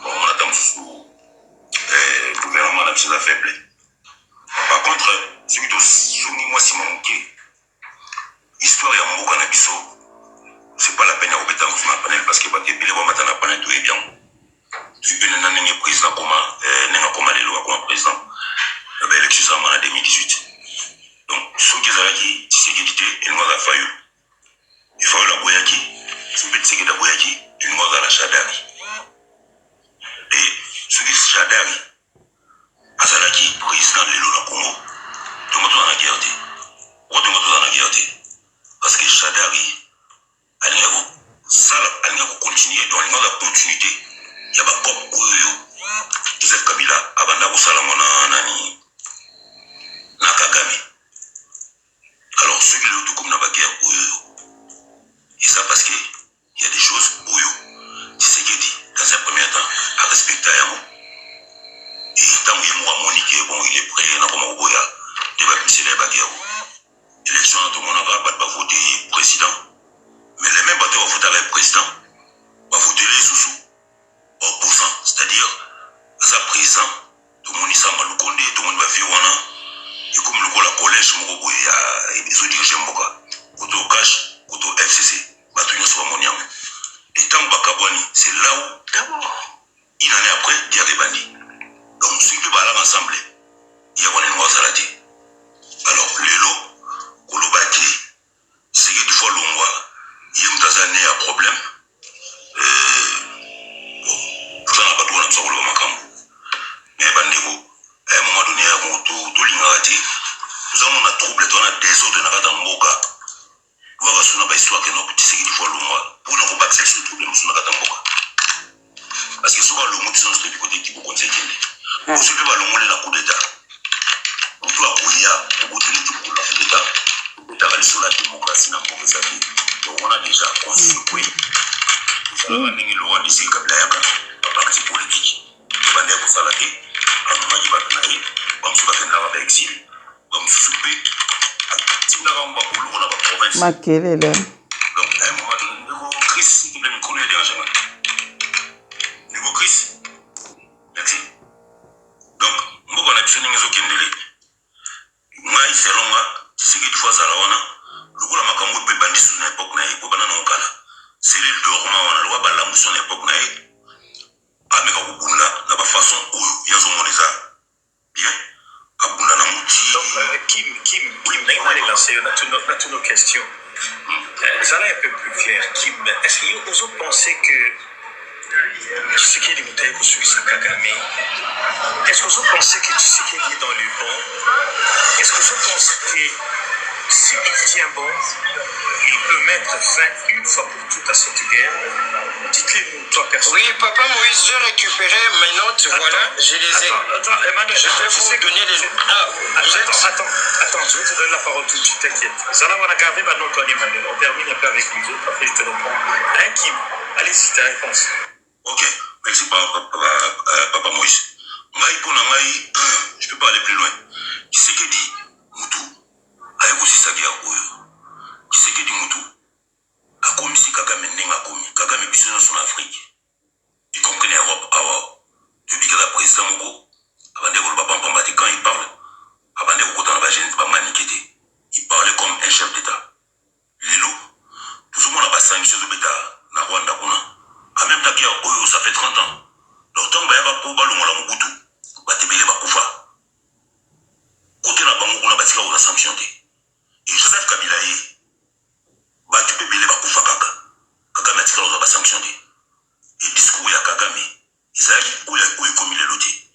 Bon, on attend sous gouvernement n'a pas faible. Par contre, ce qui est soumis moi si manqué, histoire ya mboka na biso, c'est pas la peine à remettre dans ma panel parce que pas que les matin na panel tout est bien. Je suis un président comme les lois comme président. L'élection en 2018. Donc, ceux qui ont dit sécurité, ils n'ont pas fait. Il faut la boyaki. Ceux qui ont dit boyaki, ils n'ont pas la chadari. Et ceux qui sont chadari, Azalaki, président de l'Élo Congo, tout le monde en a guerre. Pourquoi tout le monde en a guerre? Parce que chadari, elle n'a pas continué dans la continuité. Il y a pas comme Joseph Kabila abanda kusala mona nani na Kagame. Alors ceux qui l'ont comme na baguerre et ça parce que il y a des choses Tshisekedi dans un premier temps à respecter Yamo. Et tant qu'il est monique bon il est prêt na comme boya de va pisser les baguerres. Élection tout le monde va voter président. Mais les mêmes bateaux vont voter le président. Va voter les sous opposant, c'est-à-dire à sa présent, tout le monde est sama Lukonde, tout le monde va vivre et comme le la collège, il y a des dirigeants Moka, Koto Cash, Koto FCC, Batunya Swamoniam. Et tant Bakabwani, c'est là où, d'abord, une année après, il y a des bandits. Donc, ceux qui vont ensemble, il y a une noix à la tête. Alors, le lot, Kolobati, c'est que des fois, l'on voit, il y a un problème. Tout ça n'a pas de problème, ça roule au macam. Mais bandego, à un moment donné, tout l'ingati, nous avons un trouble, on a des ordres dans la Mboka. Nous avons une histoire que nous avons dit qu'il faut l'homme pour nous combattre ce problème sur la Mboka. Parce que souvent, l'homme qui sont sur le côté qui vous conseille. Vous suivez le monde de la coup d'État. On doit courir pour continuer du coup de la coup d'État. L'État va sur la démocratie dans le pays. Donc on a déjà construit. Nous avons mis le roi d'ici, comme la parti politique. Nous avons mis ça Makelele. Donc, à un moment donné, niveau crise, il me connaît dérangement. Niveau crise, merci. Donc, moi, on a besoin de nous qui moi, c'est long, c'est qu'il faut ça là, le coup, la macabre peut bandir sous une époque, c'est l'île de Romain, on a le droit de la mousson époque, avec un bout là, la façon où il y a un monde bien. Donc, Kim, on est lancé, on a toutes nos questions. Ça là est un peu plus clair. Kim, est-ce que vous autres pensez que Tshisekedi est pour suivre Kagame? Est-ce que vous autres pensez que Tshisekedi est dans le bon? Est-ce que vous autres pensez que s'il tient bon, il peut mettre fin une fois pour toutes à cette guerre? Dites-le nous, toi, personne. Oui, Papa Moïse, j'ai récupéré mes notes, voilà, je les ai. Attends, Emmanuel, je vais vous donner les... Attends, je vais te donner la parole tout de suite, t'inquiète. Ça là, on a gardé ma note, Emmanuel. On termine un peu avec les autres, après je te reprends. Hein, Kim, allez-y, ta réponse. Ok, merci Papa Moïse. Je ne peux pas aller plus loin. Qui c'est qui dit Moutou a aussi sa guerre. Qui c'est qui dit Moutou a commis si Kagame n'est pas commis. Kagame est bien en Afrique. Y compris en Europe. Depuis que le président Mogo, avant de voir le papa quand il parle, gêné, pas maniqué. Il parlait comme un chef d'État. Lilo, tout ce monde a pas sanctionné de l'État, na Rwanda, en même temps qu'il ça fait 30 ans. Donc, tant qu'il y a pas pour ballon à la Mobutu, bah, t'es belé, bah, koufa. Côté na bango, on a bâti la sanctionné. Et Joseph Kabila, bah, tu peux belé, bah, koufa kaka. Kagame a dit qu'il va sanctionner. Et discours, il y a Kagame. Il s'agit de comme il est loti.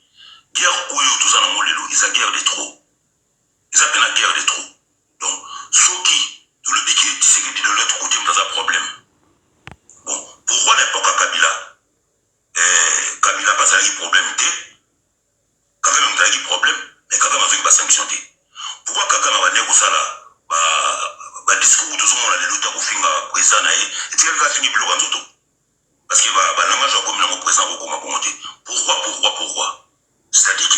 Guerre, tout ça, dans le ils ont guerre de trop. Ils ont la guerre de trop. Donc, ceux qui, tout le piqué, c'est que de l'autre côté, on a un problème. Bon, pourquoi n'importe quoi Kabila? Kabila pas un problème, Kagame a un problème, mais Kagame a une sanction. Pourquoi Kagame a un ça là? Bah, discours, tout le monde a les luttes à finir présent, et tu vas finir bloquant tout. Parce que la langage comme le présent au Koma Bongote. Pourquoi? C'est-à-dire que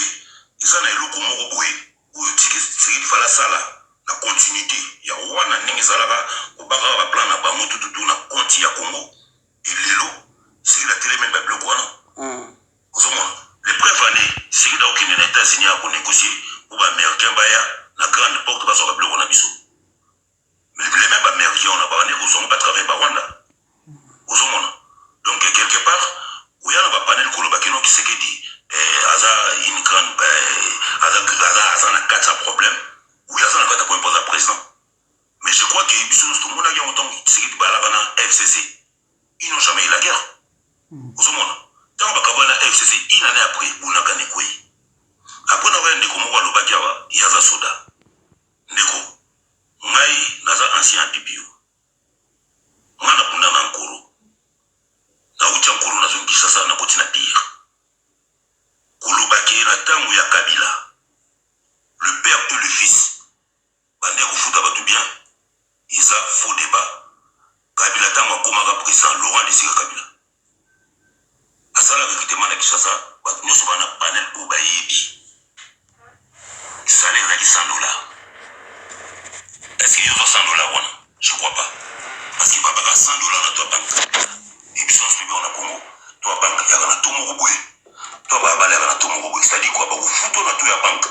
ils ont un Koma Bongote où ils disent que c'est qu'il fallait ça là, la continuité. Il y a Rwanda, Ningizalaga, au Bagara, plan à Bango, tout, na Conti à Congo. Et Lilo, c'est la télé même à Bloquana. Les preuves années, c'est qu'il y a aucun États-Unis à négocier pour les Américains, la grande porte va sur Bloquana Bissou. Mais les mêmes Américains, on n'a pas négocié, on n'a pas travaillé par Rwanda. Donc, quelque part, où il y a un panel Kolobakino qui s'est dit, une grande, un problème, où il y a un problème pour le président. Mais je crois que tout le monde a dit que FCC, ils n'ont jamais eu la guerre. Tant que la FCC, il en est après, vous n'avez pas de après, on a un déco, il y a un soda. Déco, Ngai, Naza ancien Dibio. On a un Koro. Na ucha mkuru na zungisa sana na kotina pire. Kolobaki na tangu ya Kabila. Le père et le fils. Bande kufuta batu bien. Isa faux débat. Kabila tangu akomaka président Laurent Désiré Kabila. Asala recrutement na Kinshasa, batu nyoso bana panel po bayebi. Salaire ezali $100. Est-ce qu'il y a $100 wana? Je crois pas. Parce qu'il va pas $100 na toi banque. Et puis, on a Congo, toi, banque, il y a un tomo roboué. Toi, il y a un tomo roboué. C'est-à-dire quoi? Vous foutez dans toute la banque.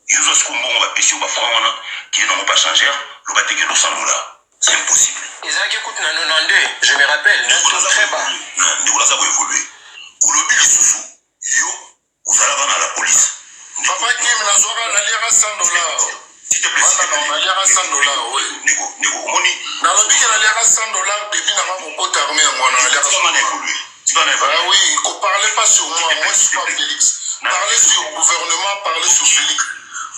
Ils ont ce qu'on va pêcher au franc, qui n'ont pas changé, le bateau de $100. C'est impossible. Ils ont écouté dans 92, je me rappelle. Très bas. Nous avons évolué. Vous le billet sous vous allez voir la police. Papa qui me l'a soirée, on a l'air à $100. S'il te plaît, on a l'air à $100, oui. Négo, moni. Dans le billet, on a l'air à $100 depuis mon pote armé, moi, on a l'air à $100. Ah oui, ne parlez pas sur moi, moi je suis pas Félix. Parlez sur le gouvernement, parlez sur Félix.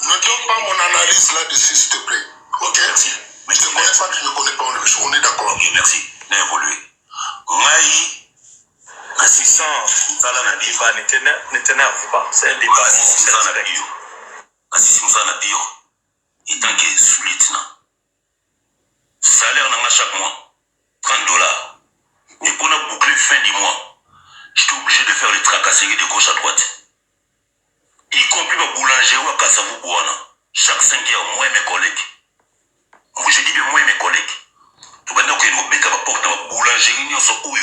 Ne donne pas mon analyse là-dessus, s'il te plaît. Ok? Mais je ne te connais pas, tu ne me connais pas, on est d'accord. Ok, merci. N'a évolué. Ngai, assistant, ça n'a débat, n'énerve pas. C'est un débat. Assistant, ça n'a bio. Et tant que sous-lieutenant. Salaire n'a chaque mois. $30. Et pour nous boucler fin du mois, j'étais obligé de faire les tracasseries de gauche à droite. Y compris ma boulanger ou à Kassavou Bouana. Chaque 5 heures, moi et mes collègues. Moi je dis bien moi et mes collègues. Tu vas dire que nous bêta ma porte ma boulangerie, nous sommes où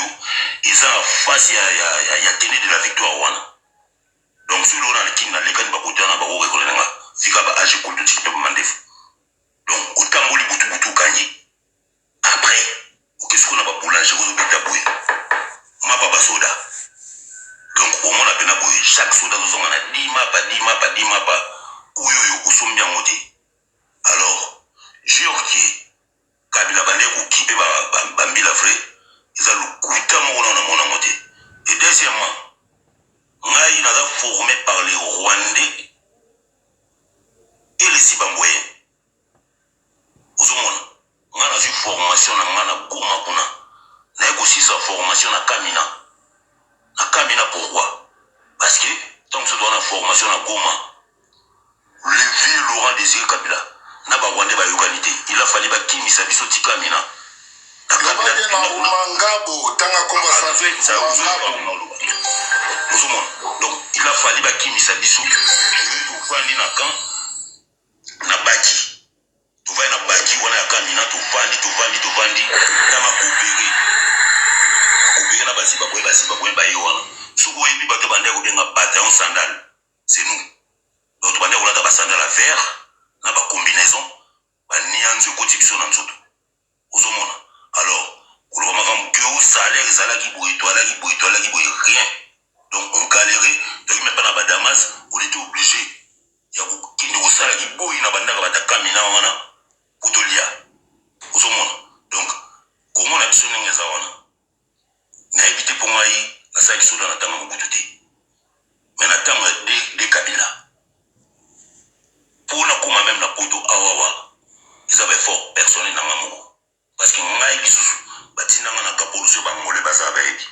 ils ont face à tenir de la victoire Wana. Donc si l'on a le kin, les gars ne vont pas au récolement. Si vous avez agi contre tout ce que vous demandez. Donc autant moli boutou gagné. Après, qu'est-ce qu'on a pas boulanger ou bêta boué? Ma papa soda. Donc, au moins, on a boué. Chaque soda, nous avons 10 mapas. Ouyo, ou sommes bien montés. Alors, jure qui, Kabila Bané ou qui peut bambi la vraie, ils ont le coup de mon monté. Et deuxièmement, Ngaï n'a formé par les Rwandais et les Sibambouéens. Vous avez une formation na Goma Kuna. N'a aussi sa formation na Kamina. Na Kamina pourquoi? Parce que tant que tu dois la formation na Goma, le vieux Laurent Désiré Kabila n'a pas Rwandais ba yoganité. Il a fallu ba Kimi Sabiso Tikamina. Na Kamina na Umangabo tanga komba sa. Donc il a fallu ba Kimi Sabiso tout fandi na kan na baki. Tu vas na baki wana ya Kamina tu fandi tama coopérer. Coopérer na basi ba yowana. Suko yibi bato bande ko benga bataillon sandal. C'est nous. Donc bande ko la ba sandal à vert na combinaison banianzo koti biso na nzoto ozomona alors koloba makambo ke o salaire ezalaki boye toalaki boye rien donc on galérait donc même pas na Damas on était obligé ya kokende kosalaki boye na bandaka batakamina wana kotolia ozomona donc komona biso ndenge eza wana nayebi te mpo ngai nasalaki soda na ntango mobutu te mais na ntango ya de Kabila pour na koma même na poto awawa eza baeffort personnel na nga moko parce que ngai lisusu batinanga na kapoluso bangole baza bayebi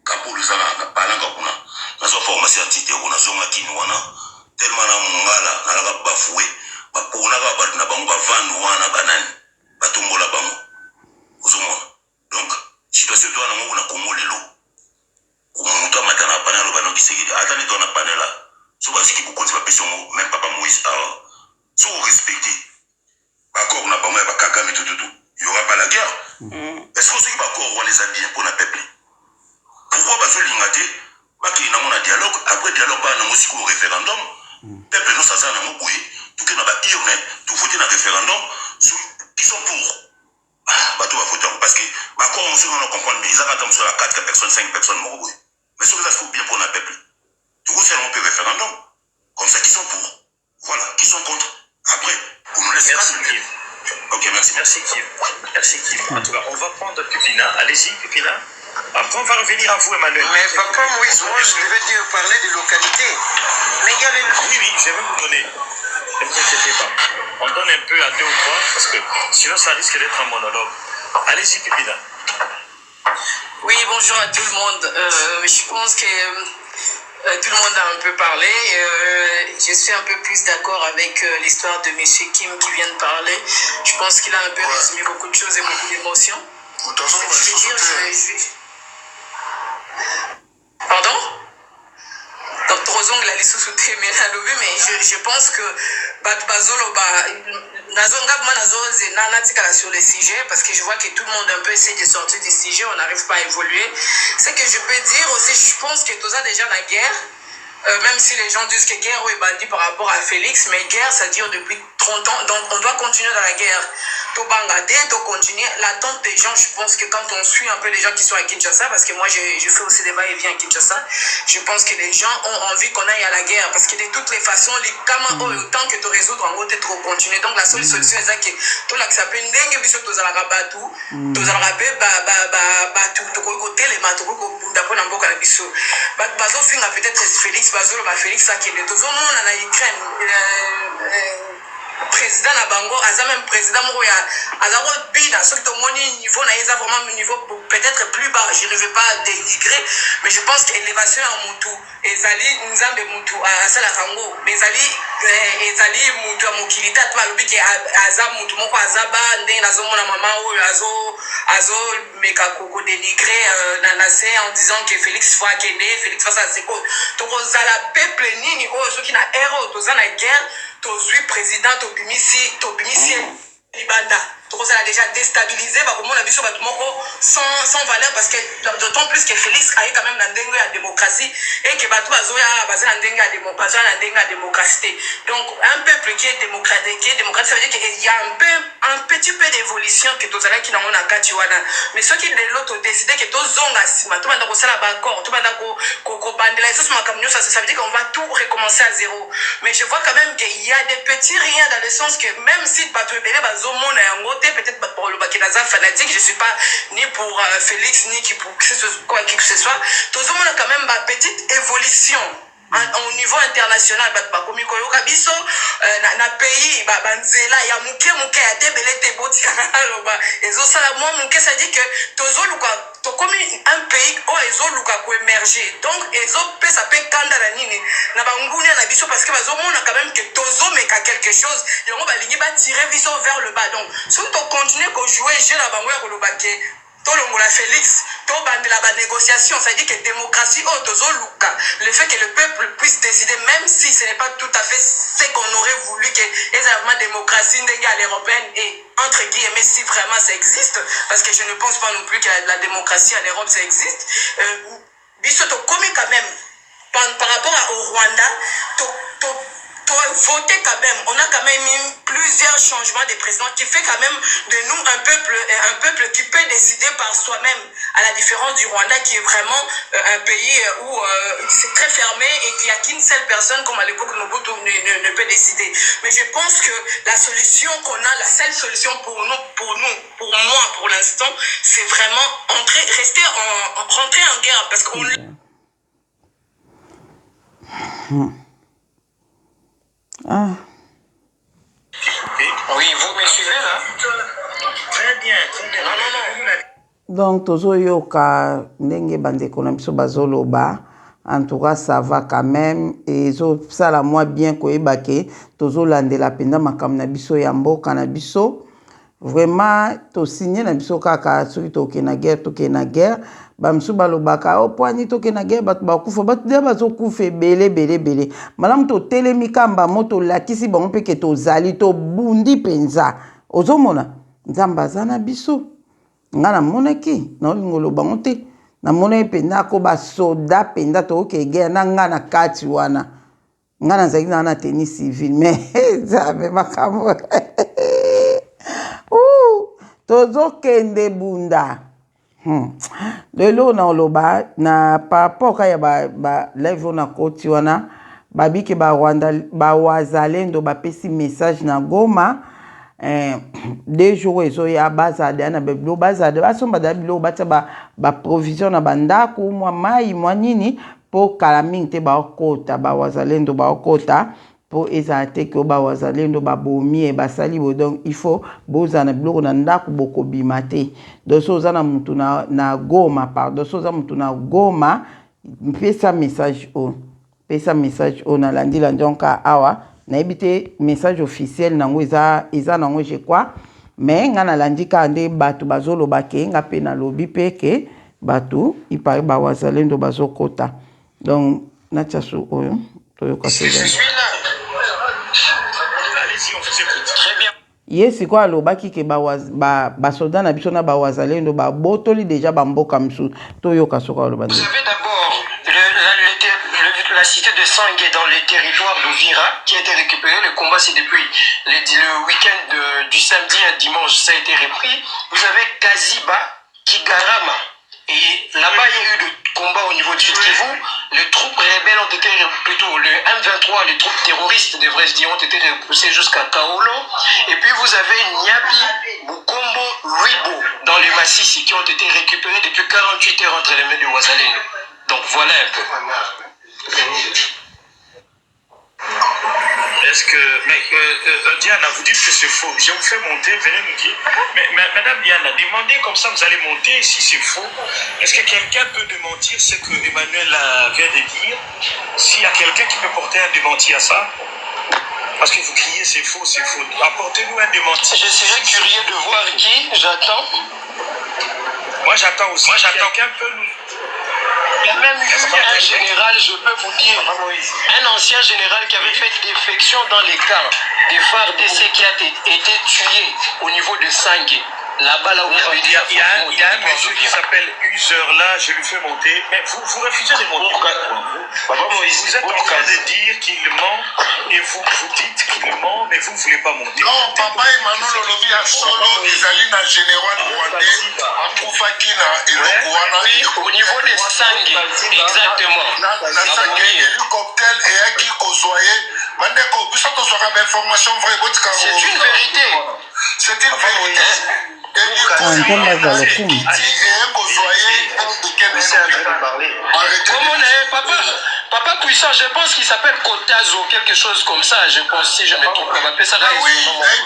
kapolu eza na palanga kuna nazwa formation ya tite kuna zonga kini wana tellement na mongala nalaka bafoué baponaka bato na bango bavandu wana banani batombola bango ozomona donc situation to wana ngo na Kongo lelo umutu amata na panelo banoki sekedi ata ne to na panela so basiki bukonzi bapesi ngo même papa Moïse so respecté bakor na bango ya bakagame tututu il y aura pas la guerre est-ce que ceux qui bakor wana eza bien pour na peuple pourquoi bazolinga te bakili nango na dialogue après dialogue bana nango sikoyo référendum peuple no saza nango boye toke na baurne tovote na référendum qui sont pour bato bavote parce que bakor mosusu na comprendre mais ezaka ata mosusu ya 4 personnes 5 personnes moko boye mais soki eza sikoyo bien pour na peuple tokosala ngo mpe référendum comme ça qui sont pour voilà qui sont contre après on nous laisse Merci. Ok, merci. Merci Kim. Merci Kim. En tout cas, on va prendre Pupina. Allez-y, Pupina. Après, on va revenir à vous, Emmanuel. Mais papa Moïse, moi je devais dire parler de localité. Mais il y avait... Oui, je vais vous donner. Ne vous inquiétez pas. On donne un peu à 2 ou 3 parce que sinon ça risque d'être un monologue. Allez-y, Pupina. Oui, bonjour à tout le monde. Je pense que tout le monde a un peu parlé. Je suis un peu plus d'accord avec l'histoire de M. Kim qui vient de parler. Je pense qu'il a un peu résumé beaucoup de choses et beaucoup d'émotions. Pardon? Donc, trop ongles, la sous mais je pense que sur le sujet parce que je vois que tout le monde un peu essaie de sortir du sujet, on n'arrive pas à évoluer. Ce que je peux dire aussi, je pense que tout ça déjà la guerre, même si les gens disent que guerre est bandit par rapport à Félix, mais guerre ça dure depuis 30 ans, donc on doit continuer dans la guerre. Continuer. L'attente des gens, je pense que quand on suit un peu les gens qui sont à Kinshasa, parce que moi je fais aussi des va-et-vient à Kinshasa, je pense que les gens ont envie qu'on aille à la guerre, parce que de toutes les façons, les camas ont autant que de résoudre en gros, trop continuer. Donc la seule solution c'est que tout là qui s'appelle Ndenge Biso Tozalaka Batu, Tozalaka Batu, côté les matoukou, d'après Namboka la Biso. Bazo finga peut-être Félix, Bazo le Félix, ça qui est le Tozo monde en Ukraine. Président na bango aza même président moko ya azako bina soki tomoni niveau na eza vraiment niveau peut-être plus bas, je ne veux pas dénigrer, mais je pense que élévation ya mutu ezali nzambe mutu asala kango mais ezali mutu ya mokili ta balobi ke aza mutu moko azaba ndenge nazomona mama oyo azo meka koko dénigrer na se en disant que Félix faut akende Félix face à seko tokozala peuple nini oyo soki na héros toza na guerre tozwi président tobimisi libanda tokozala déjà déstabilisé bakomona biso bato moko sans valeur parce que d'autant plus que Félix aye quand même na ndenge ya démocratie et que bato bazoya baza na ndenge ya démocratie donc un peuple qui est démocratique ça veut dire qu'il y a un petit peu d'évolution que tozalaki nango na kati wana mais soki lelo todécide que tozonga nsima tobanda kosala baaccord tobanda kobandela lisusu makambo nyonso ça veut dire qu'on va tout recommencer à zéro mais je vois quand même qu'il y a des petits riens dans le sens que même si bato ebele bazomona yango peut-être pour le Bakinaza fanatique, je ne suis pas ni pour Félix ni pour qui que ce soit. Tout le monde a quand même une petite évolution au niveau international. Comme Koyoka Biso, na pays, Banzela, il y a Mouké, ya Tebele, Teboti, et ça dit que tout comme un pays où ils ont émerger. Donc, ça peut kanda la nini. Na bangouni na biso parce que on a quand même que tozo mais quelque chose. Et on va tirer biso vers le bas. Donc, si on continue à jouer, je la bangoui à Kolobake. La Félix, la négociation, ça dit que démocratie, le fait que le peuple puisse décider, même si ce n'est pas tout à fait ce qu'on aurait voulu que les démocratie à l'européenne et entre guillemets si vraiment ça existe, parce que je ne pense pas non plus que la démocratie en Europe ça existe. Bisoto commis quand même par rapport au Rwanda, voter quand même. On a quand même eu plusieurs changements de présidents qui fait quand même de nous un peuple qui peut décider par soi-même, à la différence du Rwanda qui est vraiment un pays où c'est très fermé et qu'il n'y a qu'une seule personne comme à l'époque Mobutu ne peut décider. Mais je pense que la solution qu'on a, la seule solution pour moi, pour l'instant, c'est vraiment rentrer en guerre parce qu'on... Ah. Oui, vous me suivez là? Très bien, très bien. Donc tozoyoka ndenge bandeko na biso bazoloba. En tout cas, ça va quand même. Et ça la moi bien koyeba ke tozolandela penda makambo na biso ya mboka na biso. Vraiment to signé na biso kaka soki toke na guerre bamsu balobaka o poani toke na guerre batu bakufa batu dia bazokufa bele malamu to telemi kamba moto lakisi bango pe ke tozali to bundi penza ozomona nzamba zana biso ngana monaki na lingolo bango te na mona penda ko ba soda penda to ke guerre na ngana kati wana ngana zaki na tennis civil mais ça me makambo tozokende bunda lelo na oloba na papoka ya ba live na koti wana babiki ba Rwanda ba wazalendo bapesi message na Goma 2 jours ezoya bazade na beblo bazade basomba da bilo bata ba provision na bandako mwa mai mwa nini po kala mingi te baokota ba wazalendo baokota po ezate ke ba wazalendo ba bomi basali bo donc il faut bozana biloko na ndako bokobima te doso zana mutu na Goma pardon doso mutu na Goma pesa message o na landila njonka awa na ebite message officiel nango eza nango je crois mais nga na landika nde batu bazoloba ke nga pe na lobi pe ke batu ipare ba wazalendo bazokota donc na tchasu oyo toyoka seza Yes, quoi alobaki ke ba soldat na biso na ba wazalendo ba botoli déjà ba mboka msu toyoka soka alobandi. Vous avez d'abord la cité de Sangue dans le territoire d'Ouvira qui a été récupéré. Le combat c'est depuis le week-end du samedi à dimanche, ça a été repris. Vous avez Kaziba, Kigarama. Et là-bas, il y a eu de combats au niveau du Kivu. Les troupes rebelles ont été, plutôt le M23, les troupes terroristes, devrais-je dire, ont été repoussées jusqu'à Kaolo. Et puis vous avez Nyabi, Bukombo, Ruibo dans les Massissi qui ont été récupérés depuis 48 heures entre les mains de Wazalendo. Donc voilà un peu. Est-ce que... Mais Diana, vous dites que c'est faux. Je vous fais monter, venez nous dire. Mais Madame Diana, demandez comme ça, vous allez monter si c'est faux. Est-ce que quelqu'un peut démentir ce que Emmanuel vient de dire? S'il y a quelqu'un qui peut porter un démenti à ça? Parce que vous criez c'est faux, c'est faux. Apportez-nous un démenti. Je serais curieux de voir qui. J'attends. Moi j'attends aussi. Quelqu'un peut nous... Il y a même eu un général, je peux vous dire, un ancien général qui avait fait défection dans les camps des FARDC qui a été tué au niveau de Sangue. Là-bas, là où il y a un monsieur qui s'appelle User là, je lui fais monter. Mais vous refusez de monter. Vous êtes en train de dire qu'il ment et vous dites qu'il ment, mais vous ne voulez pas monter. Non, papa Emmanuel Olobi a solo ezali na général rwandais akufaki na eloko wana au niveau de Sangue, exactement. na Sangue hélicoptère eyaki kozwa ye bandeko biso tozwaka bainformation vraie botika c'est une vérité. c'est une vérité. Papa puissant, je pense qu'il s'appelle Kotazo, quelque chose comme ça, je pense, si je me trompe pas. Oui,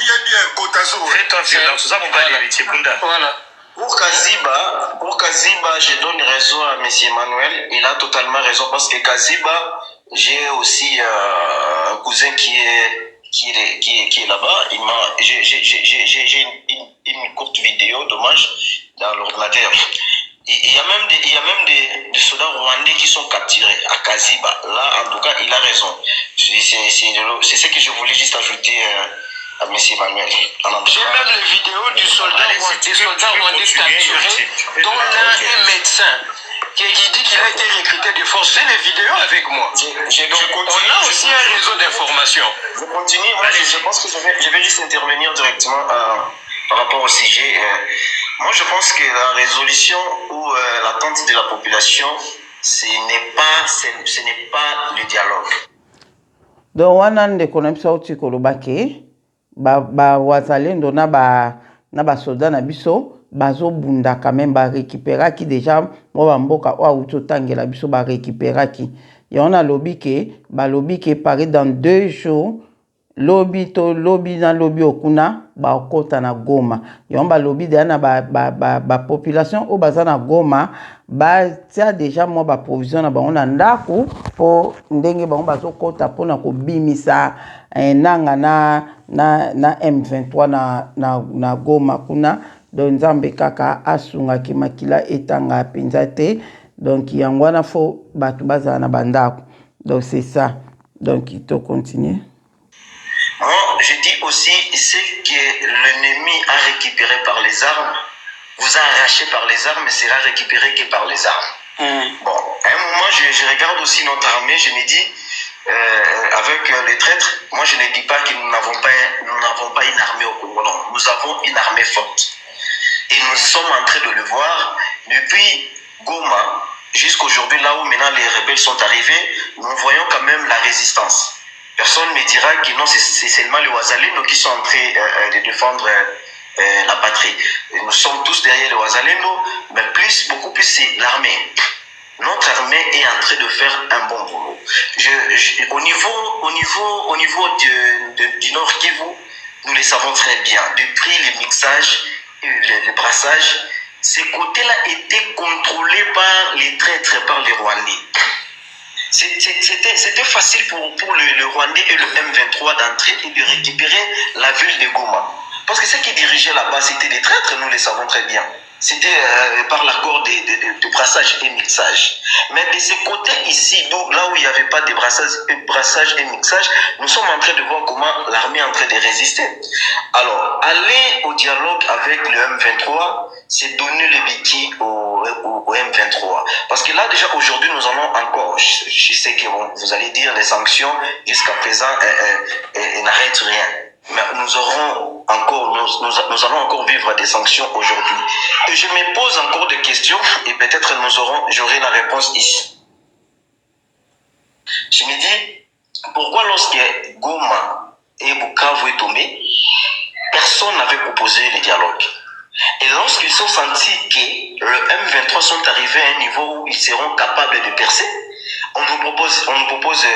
bien, Kotazo. Fais-toi violence, ça, on va l'héritier, Bunda. Voilà. Pour Kaziba, je donne raison à M. Emmanuel. Il a totalement raison parce que Kaziba, j'ai aussi un cousin qui est là-bas. J'ai une courte vidéo, dommage, dans l'ordinateur. Il y a même des soldats rwandais qui sont capturés à Kaziba. Là, en tout cas, il a raison. C'est ce que je voulais juste ajouter à M. Emmanuel. J'ai même les vidéos des soldats rwandais capturés, dont l'un est médecin. qui dit qu'il a été recruté de force. J'ai les vidéos avec moi. Donc, on a aussi un réseau d'information. Je continue. Moi, je pense que je vais juste intervenir directement par rapport au sujet. Moi, je pense que la résolution ou l'attente de la population, ce n'est pas le dialogue. Donc wana ndeko na biso auti koloba ke wazalendo na ba soldat na biso bazobunda quand même récupéraki déjà mo bamboka oyo auti otangela biso récupéraki yona lobi ke pare dans 2 jours lobi na lobi okuna okota na Goma yon balobi deya na population oyo baza na Goma batia déjà mwa provision na bango na ndako po ndenge bango bazokota mpona kobimisa nanga na M23 na Goma kuna donc nzambe kaka asungaki makila etanga penza te donc yango wana fo bato bazala na bandako donc c'est ça donc il faut continuer. Je dis aussi, ce que l'ennemi a récupéré par les armes, vous a arraché par les armes, mais sera récupéré que par les armes. Bon, à un moment, je regarde aussi notre armée, je me dis, avec les traîtres, moi je ne dis pas que nous n'avons pas une armée au Congo, non, nous avons une armée forte. Et nous sommes en train de le voir depuis Goma jusqu'aujourd'hui, là où maintenant les rebelles sont arrivés, nous voyons quand même la résistance. Personne ne me dira que non, c'est seulement les Wazalendo qui sont en train de défendre la patrie. Et nous sommes tous derrière les Wazalendo, mais beaucoup plus c'est l'armée. Notre armée est en train de faire un bon boulot. Au niveau du Nord Kivu, nous le savons très bien. Depuis les mixages et le brassage, ces côtés-là étaient contrôlés par les traîtres, par les Rwandais. C'était facile pour le Rwandais et le M23 d'entrer et de récupérer la ville de Goma. Parce que ceux qui dirigeaient là-bas, c'était des traîtres, nous le savons très bien. C'était par l'accord de brassage et mixage. Mais de ce côté ici, là où il n'y avait pas de brassage et mixage, nous sommes en train de voir comment l'armée est en train de résister. Alors, aller au dialogue avec le M23, c'est donner le béquille au M23. Parce que là, déjà, aujourd'hui, nous allons encore, je sais que vous allez dire, les sanctions, jusqu'à présent, n'arrêtent rien. Mais nous allons encore vivre des sanctions aujourd'hui. Et je me pose encore des questions et peut-être j'aurai la réponse ici. Je me dis, pourquoi lorsque Goma et Bukavu est tombé, personne n'avait proposé le dialogue? Et lorsqu'ils sont sentis que le M23 sont arrivés à un niveau où ils seront capables de percer, on nous propose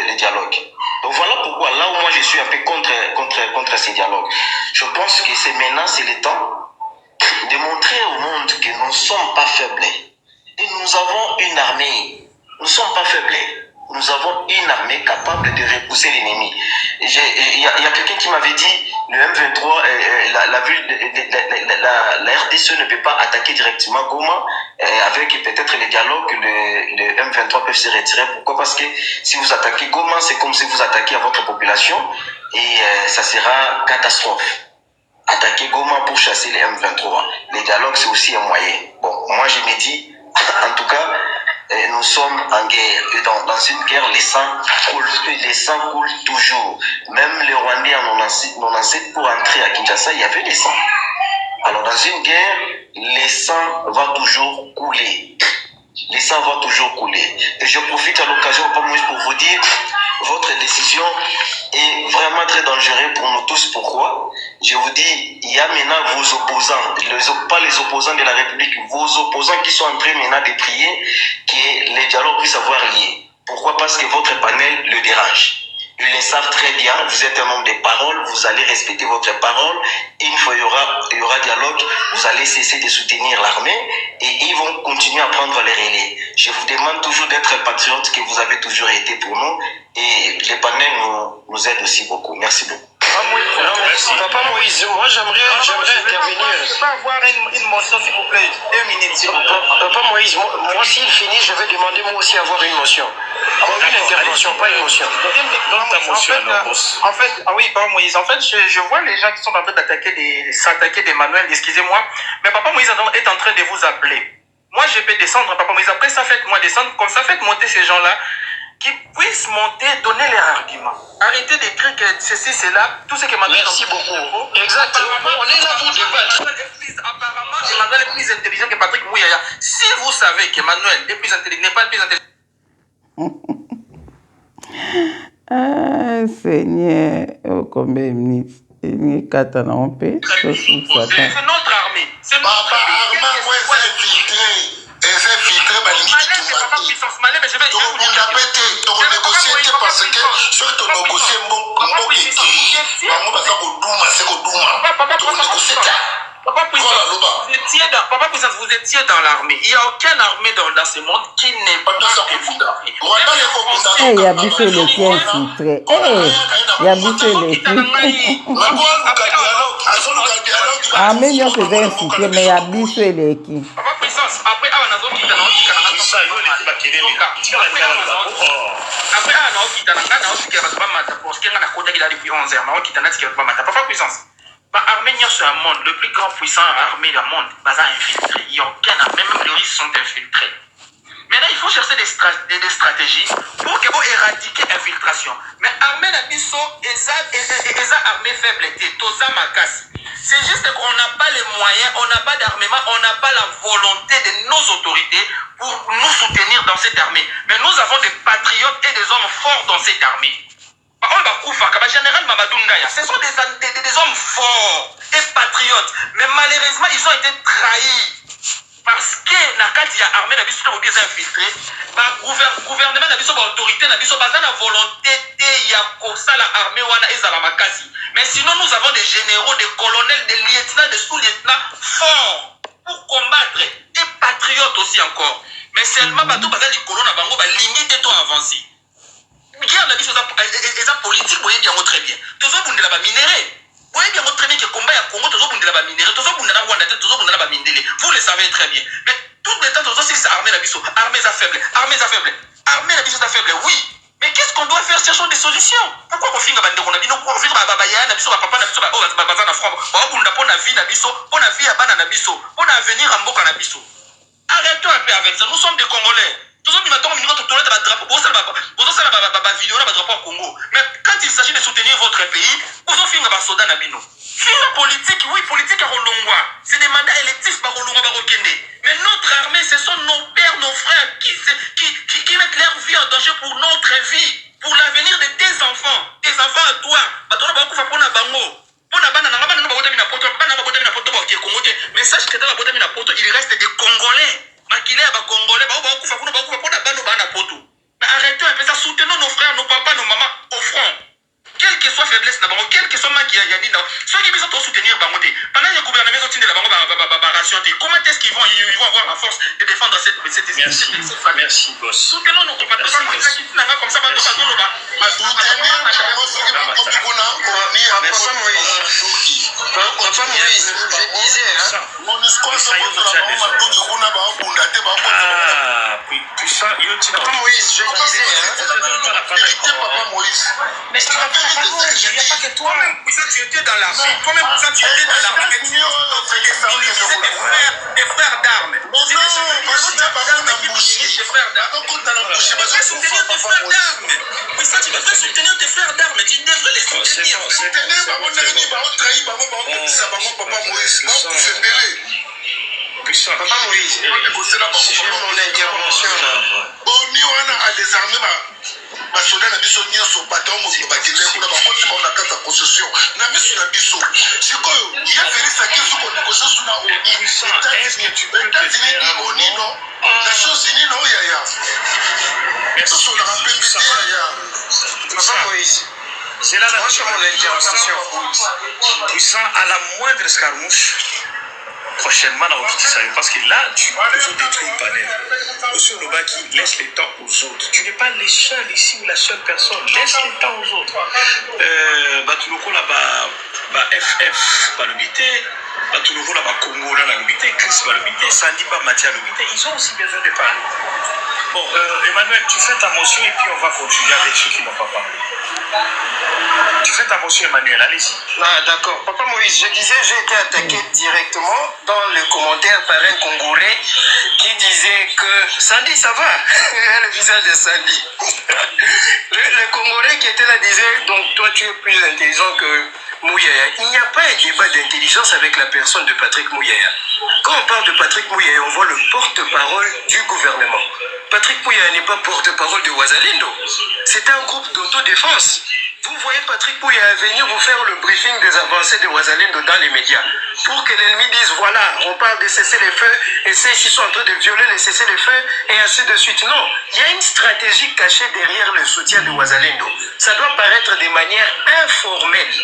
le dialogue. Donc voilà pourquoi, là où moi je suis un peu contre ces dialogues. Je pense que c'est maintenant, c'est le temps de montrer au monde que nous ne sommes pas faibles. Et nous avons une armée. Nous ne sommes pas faibles. Nous avons une armée capable de repousser l'ennemi. Il y a quelqu'un qui m'avait dit, le M23, la RDC ne peut pas attaquer directement Goma, avec peut-être les dialogues, le M23 peuvent se retirer. Pourquoi? Parce que si vous attaquez Goma, c'est comme si vous attaquez à votre population, et ça sera catastrophe. Attaquer Goma pour chasser les M23. Les dialogues, c'est aussi un moyen. Bon, moi je me dis, en tout cas, nous sommes en guerre. Et dans une guerre, les sangs coulent toujours. Même les Rwandais en ont lancé pour entrer à Kinshasa, il y avait des sangs. Alors dans une guerre, les sangs vont toujours couler. Les sangs vont toujours couler. Et je profite à l'occasion pour vous dire, votre décision est vraiment très dangereuse pour nous tous. Pourquoi? Je vous dis, il y a maintenant vos opposants, pas les opposants de la République, vos opposants qui sont en train maintenant de prier que les dialogues puissent avoir lieu. Pourquoi? Parce que votre panel le dérange. Ils le savent très bien, vous êtes un homme de parole, vous allez respecter votre parole. Une fois il y aura dialogue, vous allez cesser de soutenir l'armée et ils vont continuer à prendre les relais. Je vous demande toujours d'être patriote que vous avez toujours été pour nous et les panels nous aident aussi beaucoup. Merci beaucoup. Non, merci. Papa Moïse, moi j'aimerais intervenir. Je peux avoir une motion s'il vous plaît, 2 minutes s'il vous plaît. Papa Moïse, moi s'il finit, je vais demander moi aussi avoir une motion. Une intervention, pas une motion. En fait, ah oui, Papa Moïse, en fait, je vois les gens qui sont en train s'attaquer d'Emmanuel, excusez-moi, mais Papa Moïse est en train de vous appeler. Moi, je peux descendre, papa, mais après ça, faites-moi descendre. Comme ça, faites monter ces gens-là qui puissent monter, donner leurs arguments. Arrêtez d'écrire que ceci, c'est là, tout ce que Emmanuel... Merci beaucoup. Exactement. On est là pour débattre. Apparemment, Emmanuel est plus intelligent que Patrick Mouyaya. Si vous savez qu'Emmanuel est plus intelligent, n'est pas le plus intelligent... Ah, Seigneur, oh, combien de minutes? Il kata na ompe, c'est notre armée. C'est notre armée. Papa Puissance, vous étiez dans l'armée. Il n'y a aucune armée dans ce monde qui n'est pas infiltrée. Il y a Bissou le qui est infiltré. Il y a Bissou le qui. Ah, mais il y a des infiltrés, mais il y a Bissou le qui. Papa Puissance, après, Papa Puissance. Armée sur un monde, le plus grand puissant armée du monde, infiltré. Il n'y a aucun armée, même les risques sont infiltrés. Maintenant, il faut chercher des stratégies pour que vous éradiquer l'infiltration. Mais armée d'Abisso, et armée faible, c'est juste qu'on n'a pas les moyens, on n'a pas d'armement, on n'a pas la volonté de nos autorités pour nous soutenir dans cette armée. Mais nous avons des patriotes et des hommes forts dans cette armée. Général Mamadou Ngaya, ce sont des hommes forts et patriotes, mais malheureusement ils ont été trahis parce que la armée n'a pas été infiltrée, le gouvernement n'a pas l'autorité, n'a pas la volonté de l'armée ou. Mais sinon nous avons des généraux, des colonels, des lieutenants, des sous-lieutenants forts pour combattre et patriotes aussi encore. Mais seulement bateau bazali colonna bango ba limite to avancer. Guerre la biso eza politique boye bien très bien. Tozo bundela ba minerai. Boye bien très bien que combat ya Congo tozo bundela ba minerai, tozo bundela Rwanda, tozo bundela ba mindele. Vous le savez très bien. Mais tout le temps tozo c'est armée la biso, armée za faible, armée za faible. Armée la biso za faible, oui. Mais qu'est-ce qu'on doit faire? Cherchons des solutions. Pourquoi qu'on finit bande on a bino pour vivre ba ya na biso ba papa na biso ba baza na franc. Ba bunda pona vie na biso, pona vie ya bana na biso, pona avenir à mboka na biso. Arrêtons un peu avec ça. Nous sommes des Congolais. Tous les temps, nous avons tourné la drapeau. Vous savez, vidéo, la drapeau au Congo. Mais quand il s'agit de soutenir votre pays, vous avez fait un soldat Nabino. Film politique, oui, politique à Rolongwa. C'est des mandats électifs par Rolongwa Barokende. Mais notre armée, ce sont nos pères, nos frères qui mettent leur vie en danger pour notre vie, pour l'avenir de tes enfants à toi. Mais sache que dans la poto, il reste des Congolais. Mais arrêtons un peu ça, soutenons nos frères, nos papas, nos mamans au front. Quelle que soit faiblesse d'abord, quel que soit mal qui a dit, ceux qui veulent soutenir Bangote, pendant que le gouvernement comment est-ce qu'ils vont avoir la force de défendre cette famille? Merci, boss. Soutenons notre patron, comme ça, Papa Moïse, je disais, Papa Moïse, je disais, Papa Moïse. Mais il n'y a pas que toi. Tu étais dans l'armée. Toi-même, tu étais dans l'armée. Tes frères d'armes. Tu devrais soutenir tes frères d'armes. Tu devrais les soutenir. Papa Moïse, j'ai mon intervention là. Oniwana a désarmé ma soda na biso nyonso patron mo bakile kuna bakoti ba na kata concession na miso na biso sikoyo ya Félix Akisu ko négocier suna oni est-ce que tu peux te dire oni non Nations Unies non ya merci sur la rappel ya Papa Moïse, j'ai là mon intervention. Puissant à la moindre escarmouche prochainement dans votre parce que là tu peux détruire le panel. Monsieur Loba qui laisse le temps aux autres. Tu n'es pas le seul ici ou la seule personne. Laisse le temps aux autres. Batuloko là-bas, FF, Balobité, Batuloko là-bas, Congo là, Balobité, Chris Balobité, Sandy Mathieu Balobité, ils ont aussi besoin de parler. Bon, Emmanuel, tu fais ta motion et puis on va continuer avec ceux qui n'ont pas parlé. Tu fais ta motion, Emmanuel, allez-y. Ah, d'accord. Papa Moïse, je disais, j'ai été attaqué directement dans le commentaire par un Congolais qui disait que Sandy, ça va. Le visage de Sandy. Le Congolais qui était là disait, donc toi tu es plus intelligent que Mouyaya. Il n'y a pas un débat d'intelligence avec la personne de Patrick Mouyaya. Quand on parle de Patrick Mouyaya, on voit le porte-parole du gouvernement. Patrick Mouyaya n'est pas porte-parole de Ouazalendo. C'est un groupe d'autodéfense. Vous voyez Patrick Mouyaya venir vous faire le briefing des avancées de Ouazalendo dans les médias pour que l'ennemi dise voilà, on parle de cesser les feux et ceux-ci sont en train de violer les cesser les feux et ainsi de suite. Non, il y a une stratégie cachée derrière le soutien de Ouazalendo. Ça doit paraître de manière informelle.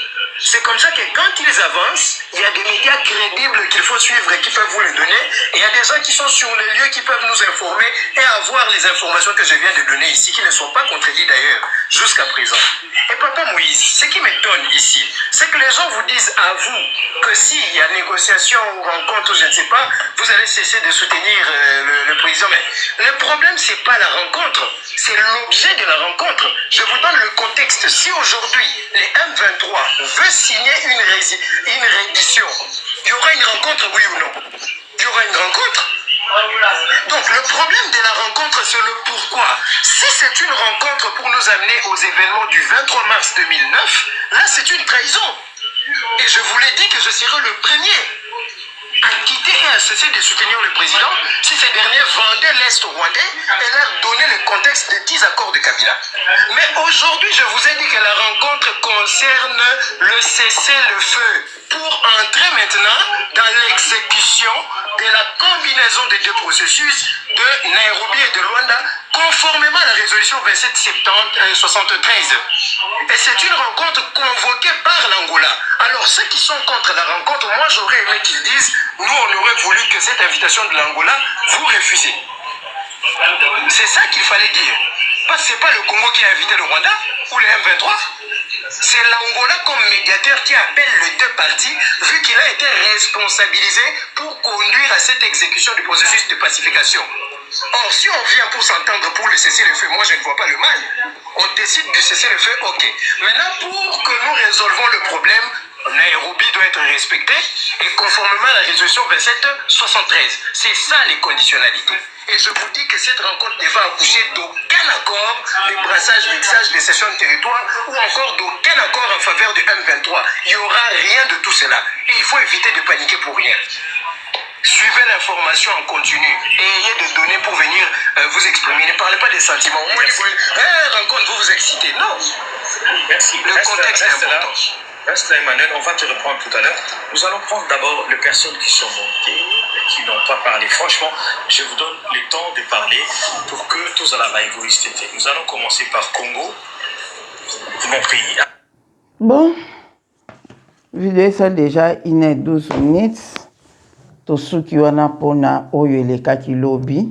C'est comme ça que quand ils avancent, il y a des médias crédibles qu'il faut suivre et qui peuvent vous les donner. Et il y a des gens qui sont sur les lieux qui peuvent nous informer et avoir les informations que je viens de donner ici, qui ne sont pas contredites d'ailleurs jusqu'à présent. Et Papa Moïse, ce qui m'étonne ici, c'est que les gens vous disent à vous que s'il y a négociation ou rencontre, je ne sais pas, vous allez cesser de soutenir le président. Mais le problème, ce n'est pas la rencontre, c'est l'objet de la rencontre. Je vous donne le contexte. Si aujourd'hui, les M23 veulent signer une reddition, il y aura une rencontre, oui ou non? Il y aura une rencontre. Donc le problème de la rencontre, c'est le pourquoi. Si c'est une rencontre pour nous amener aux événements du 23 mars 2009, là c'est une trahison. Et je vous l'ai dit que je serai le premier à quitter et à cesser de soutenir le président si ces derniers vendaient l'Est rwandais et leur donnaient le contexte des 10 accords de Kabila. Mais aujourd'hui, je vous ai dit que la rencontre concerne le cessez-le-feu pour entrer maintenant dans l'exécution de la combinaison des deux processus de Nairobi et de Luanda conformément à la résolution 2773. Et c'est une rencontre convoquée par l'Angola. Alors ceux qui sont contre la rencontre, moi j'aurais aimé qu'ils disent, nous on aurait voulu que cette invitation de l'Angola, vous refusez. C'est ça qu'il fallait dire. Parce que ce n'est pas le Congo qui a invité le Rwanda ou le M23. C'est l'Angola comme médiateur qui appelle les deux parties, vu qu'il a été responsabilisé pour conduire à cette exécution du processus de pacification. Or, si on vient pour s'entendre pour le cessez-le-feu, moi je ne vois pas le mal. On décide de cesser le feu, ok. Maintenant, pour que nous résolvons le problème, Nairobi doit être respecté et conformément à la résolution 2773. C'est ça les conditionnalités. Et je vous dis que cette rencontre ne va accoucher d'aucun accord de brassage, mixage, de cession de territoire ou encore d'aucun accord en faveur du M23. Il n'y aura rien de tout cela. Et il faut éviter de paniquer pour rien. Suivez l'information en continu et ayez des données pour venir vous exprimer. Ne parlez pas des sentiments. On dit, rencontre, vous vous excitez. Non. Merci. Le contexte est important. Reste là, Emmanuel, on va te reprendre tout à l'heure. Nous allons prendre d'abord les personnes qui sont montées, qui n'ont pas parlé. Franchement, je vous donne le temps de parler pour que tous à la égoïste. Nous allons commencer par Congo, mon pays. Bon, vidéo ça déjà 12 minutes. Tosuki wana pona oyo elekaki lobby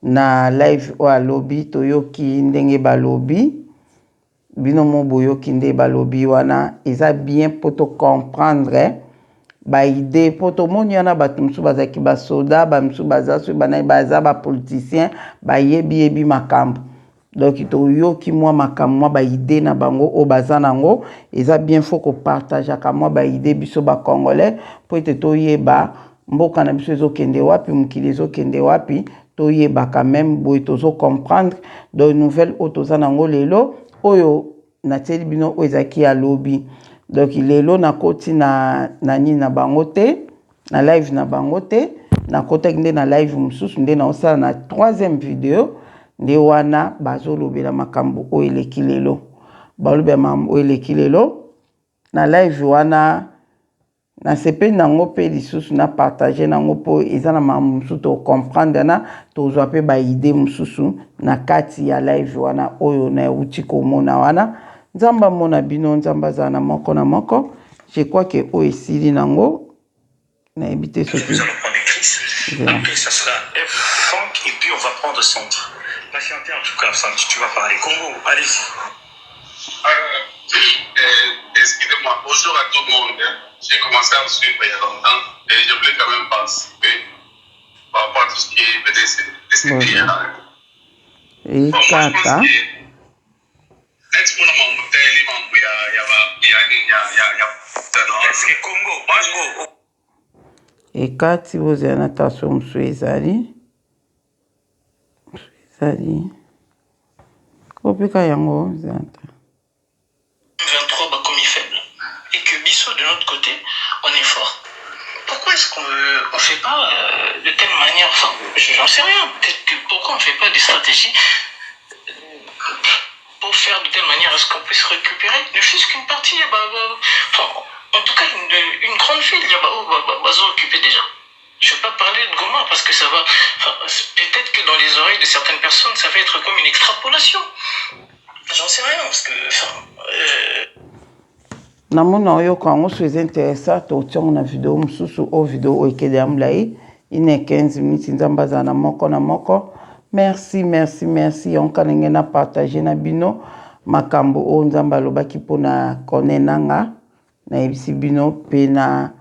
na live o lobby toyoki ndenge ba lobby bino mo boyoki nde ba lobby wana eza bien poto comprendre ba idée poto moni wana bato musu bazaki ba soda ba musu bazasu bana baza ba politicien ba yebi makambo donc toyoki mwa makambo mwa ba idée na bango o baza nango eza bien faut ko partager ka mwa ba idée biso ba congolais po ete toyeba mboka na biso ezokende wapi mukili ezokende wapi toyeba quand même boye tozo comprendre de nouvelles otoza nango lelo oyo na teli bino ezaki ya lobby donc lelo na koti na nani na bangote na live na bangote na kota nde na live mususu nde na osala na troisième vidéo nde wana bazolobela makambo oyo eleki lelo balobela makambo oyo eleki lelo na live wana na sepe nango pe lisusu na partager nango po eza na mamusu to comprendre na tozwa pe ba idée mususu na kati ya live wana oyo na uti komona wana nzamba mona bino nzamba za na moko na moko je crois que o esili nango na ebité ce Nous allons prendre Chris, après ça sera F, Franck et puis on va prendre Sandy. Patientez en tout cas Sandy, tu vas parler Congo, allez-y. Excusez-moi, bonjour à tout le monde. J'ai commencé à vous suivre il y a longtemps et je voulais quand même participer par rapport à tout ce qui est décidé. ekata ekati bozala na tension mosusu ezali kopeka yango zanta 23 bakomi faible et que Bisso de notre côté on est fort. Pourquoi est-ce qu'on ne fait pas de telle manière, enfin j'en sais rien, peut-être que pourquoi on ne fait pas des stratégies pour faire de telle manière à ce qu'on puisse récupérer ne fût-ce qu'une partie, enfin, en tout cas une grande ville, bazo occupé déjà. Je ne vais pas parler de Goma parce que ça va, peut-être que dans les oreilles de certaines personnes ça va être comme une extrapolation. J'en sais rien parce que namona oyo kango soyez intéressant totiango na vidéo mosusu o vidéo ekede ya mulayi ine 15 minutes nzamba za na moko merci yonka ndenge na partager na bino makambo o nzamba lobaki pona kone nanga na yebisi bino pe na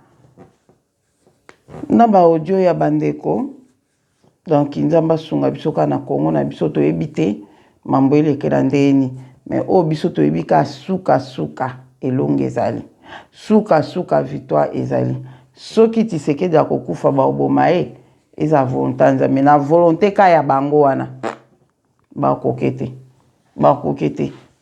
ba audio ya bandeko donc nzamba sunga biso ka na Congo na biso to ebite mambo elekela ndeni mais o biso to ebika suka elonge ezali suka victoire ezali soki Tshisekedi akokufa baoboma ye eza volonté nzambe na volonté ka ya bango wana bakokete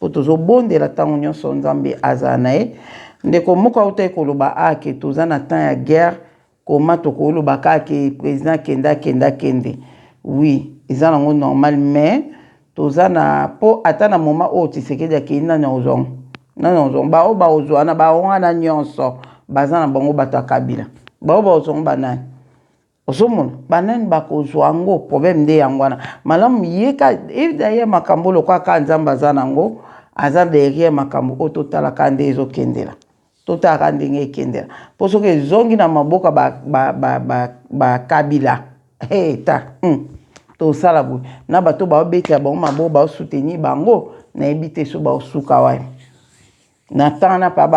po tozobondela ntango nyonso nzambe azala na ye ndeko moko auta ekoloba ake toza na temps ya guerre koma tokoloba kake président kende oui eza nango normal mais toza na po ata na moment oyo Tshisekedi akei nani ozongo bao baozwana baongana nyonso baza na bango bato ya kabila bao baozongo banani osomona banani bakozwa yango problème nde yango wana malamu yeka edaye makambo lokwa ka nzambe aza nango aza derrière makambo oyo totalaka nde ezokendela totalaka ndenge ekendela mpo soki ezongi na maboka bakabila tosala boye na bato baobetela bango maboko baosoutenir bango nayebi te so baosuka waye na tana pa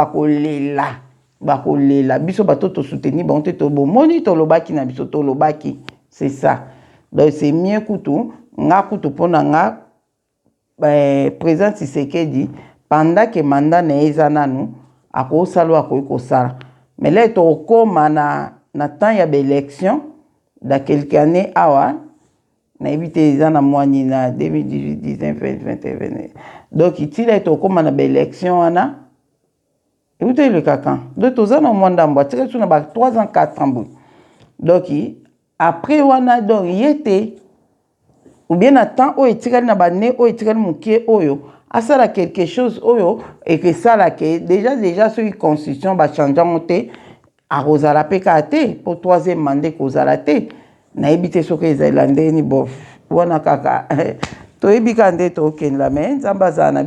bakolela biso bato tosoutenir bango te tobomoni tolobaki na biso tolobaki c'est ça donc c'est mieux kutu nga kutu mpona nga président Tshisekedi pendant que mandat na eza nanu akosala akoki kosala mais là tokoma na temps ya baélection da quelques années awa nayebi te eza na mwani na 2018 19 20 21 donc itila tokoma na baélection wana écoutez le cacan donc toza na mwanda mbo atika tu na ba 3 ans 4 ans donc après wana donc yete ou bien na temps oyo etikali na bane oyo etikali mokie oyo asala quelque chose oyo ekesalake déjà soki constitution bachangeango te akozala mpe kaka te po 3e mandat kozala te nayebi te soki ezalila ndeni bof wana kaka toyebi ka nde tokendela me nzambe azala na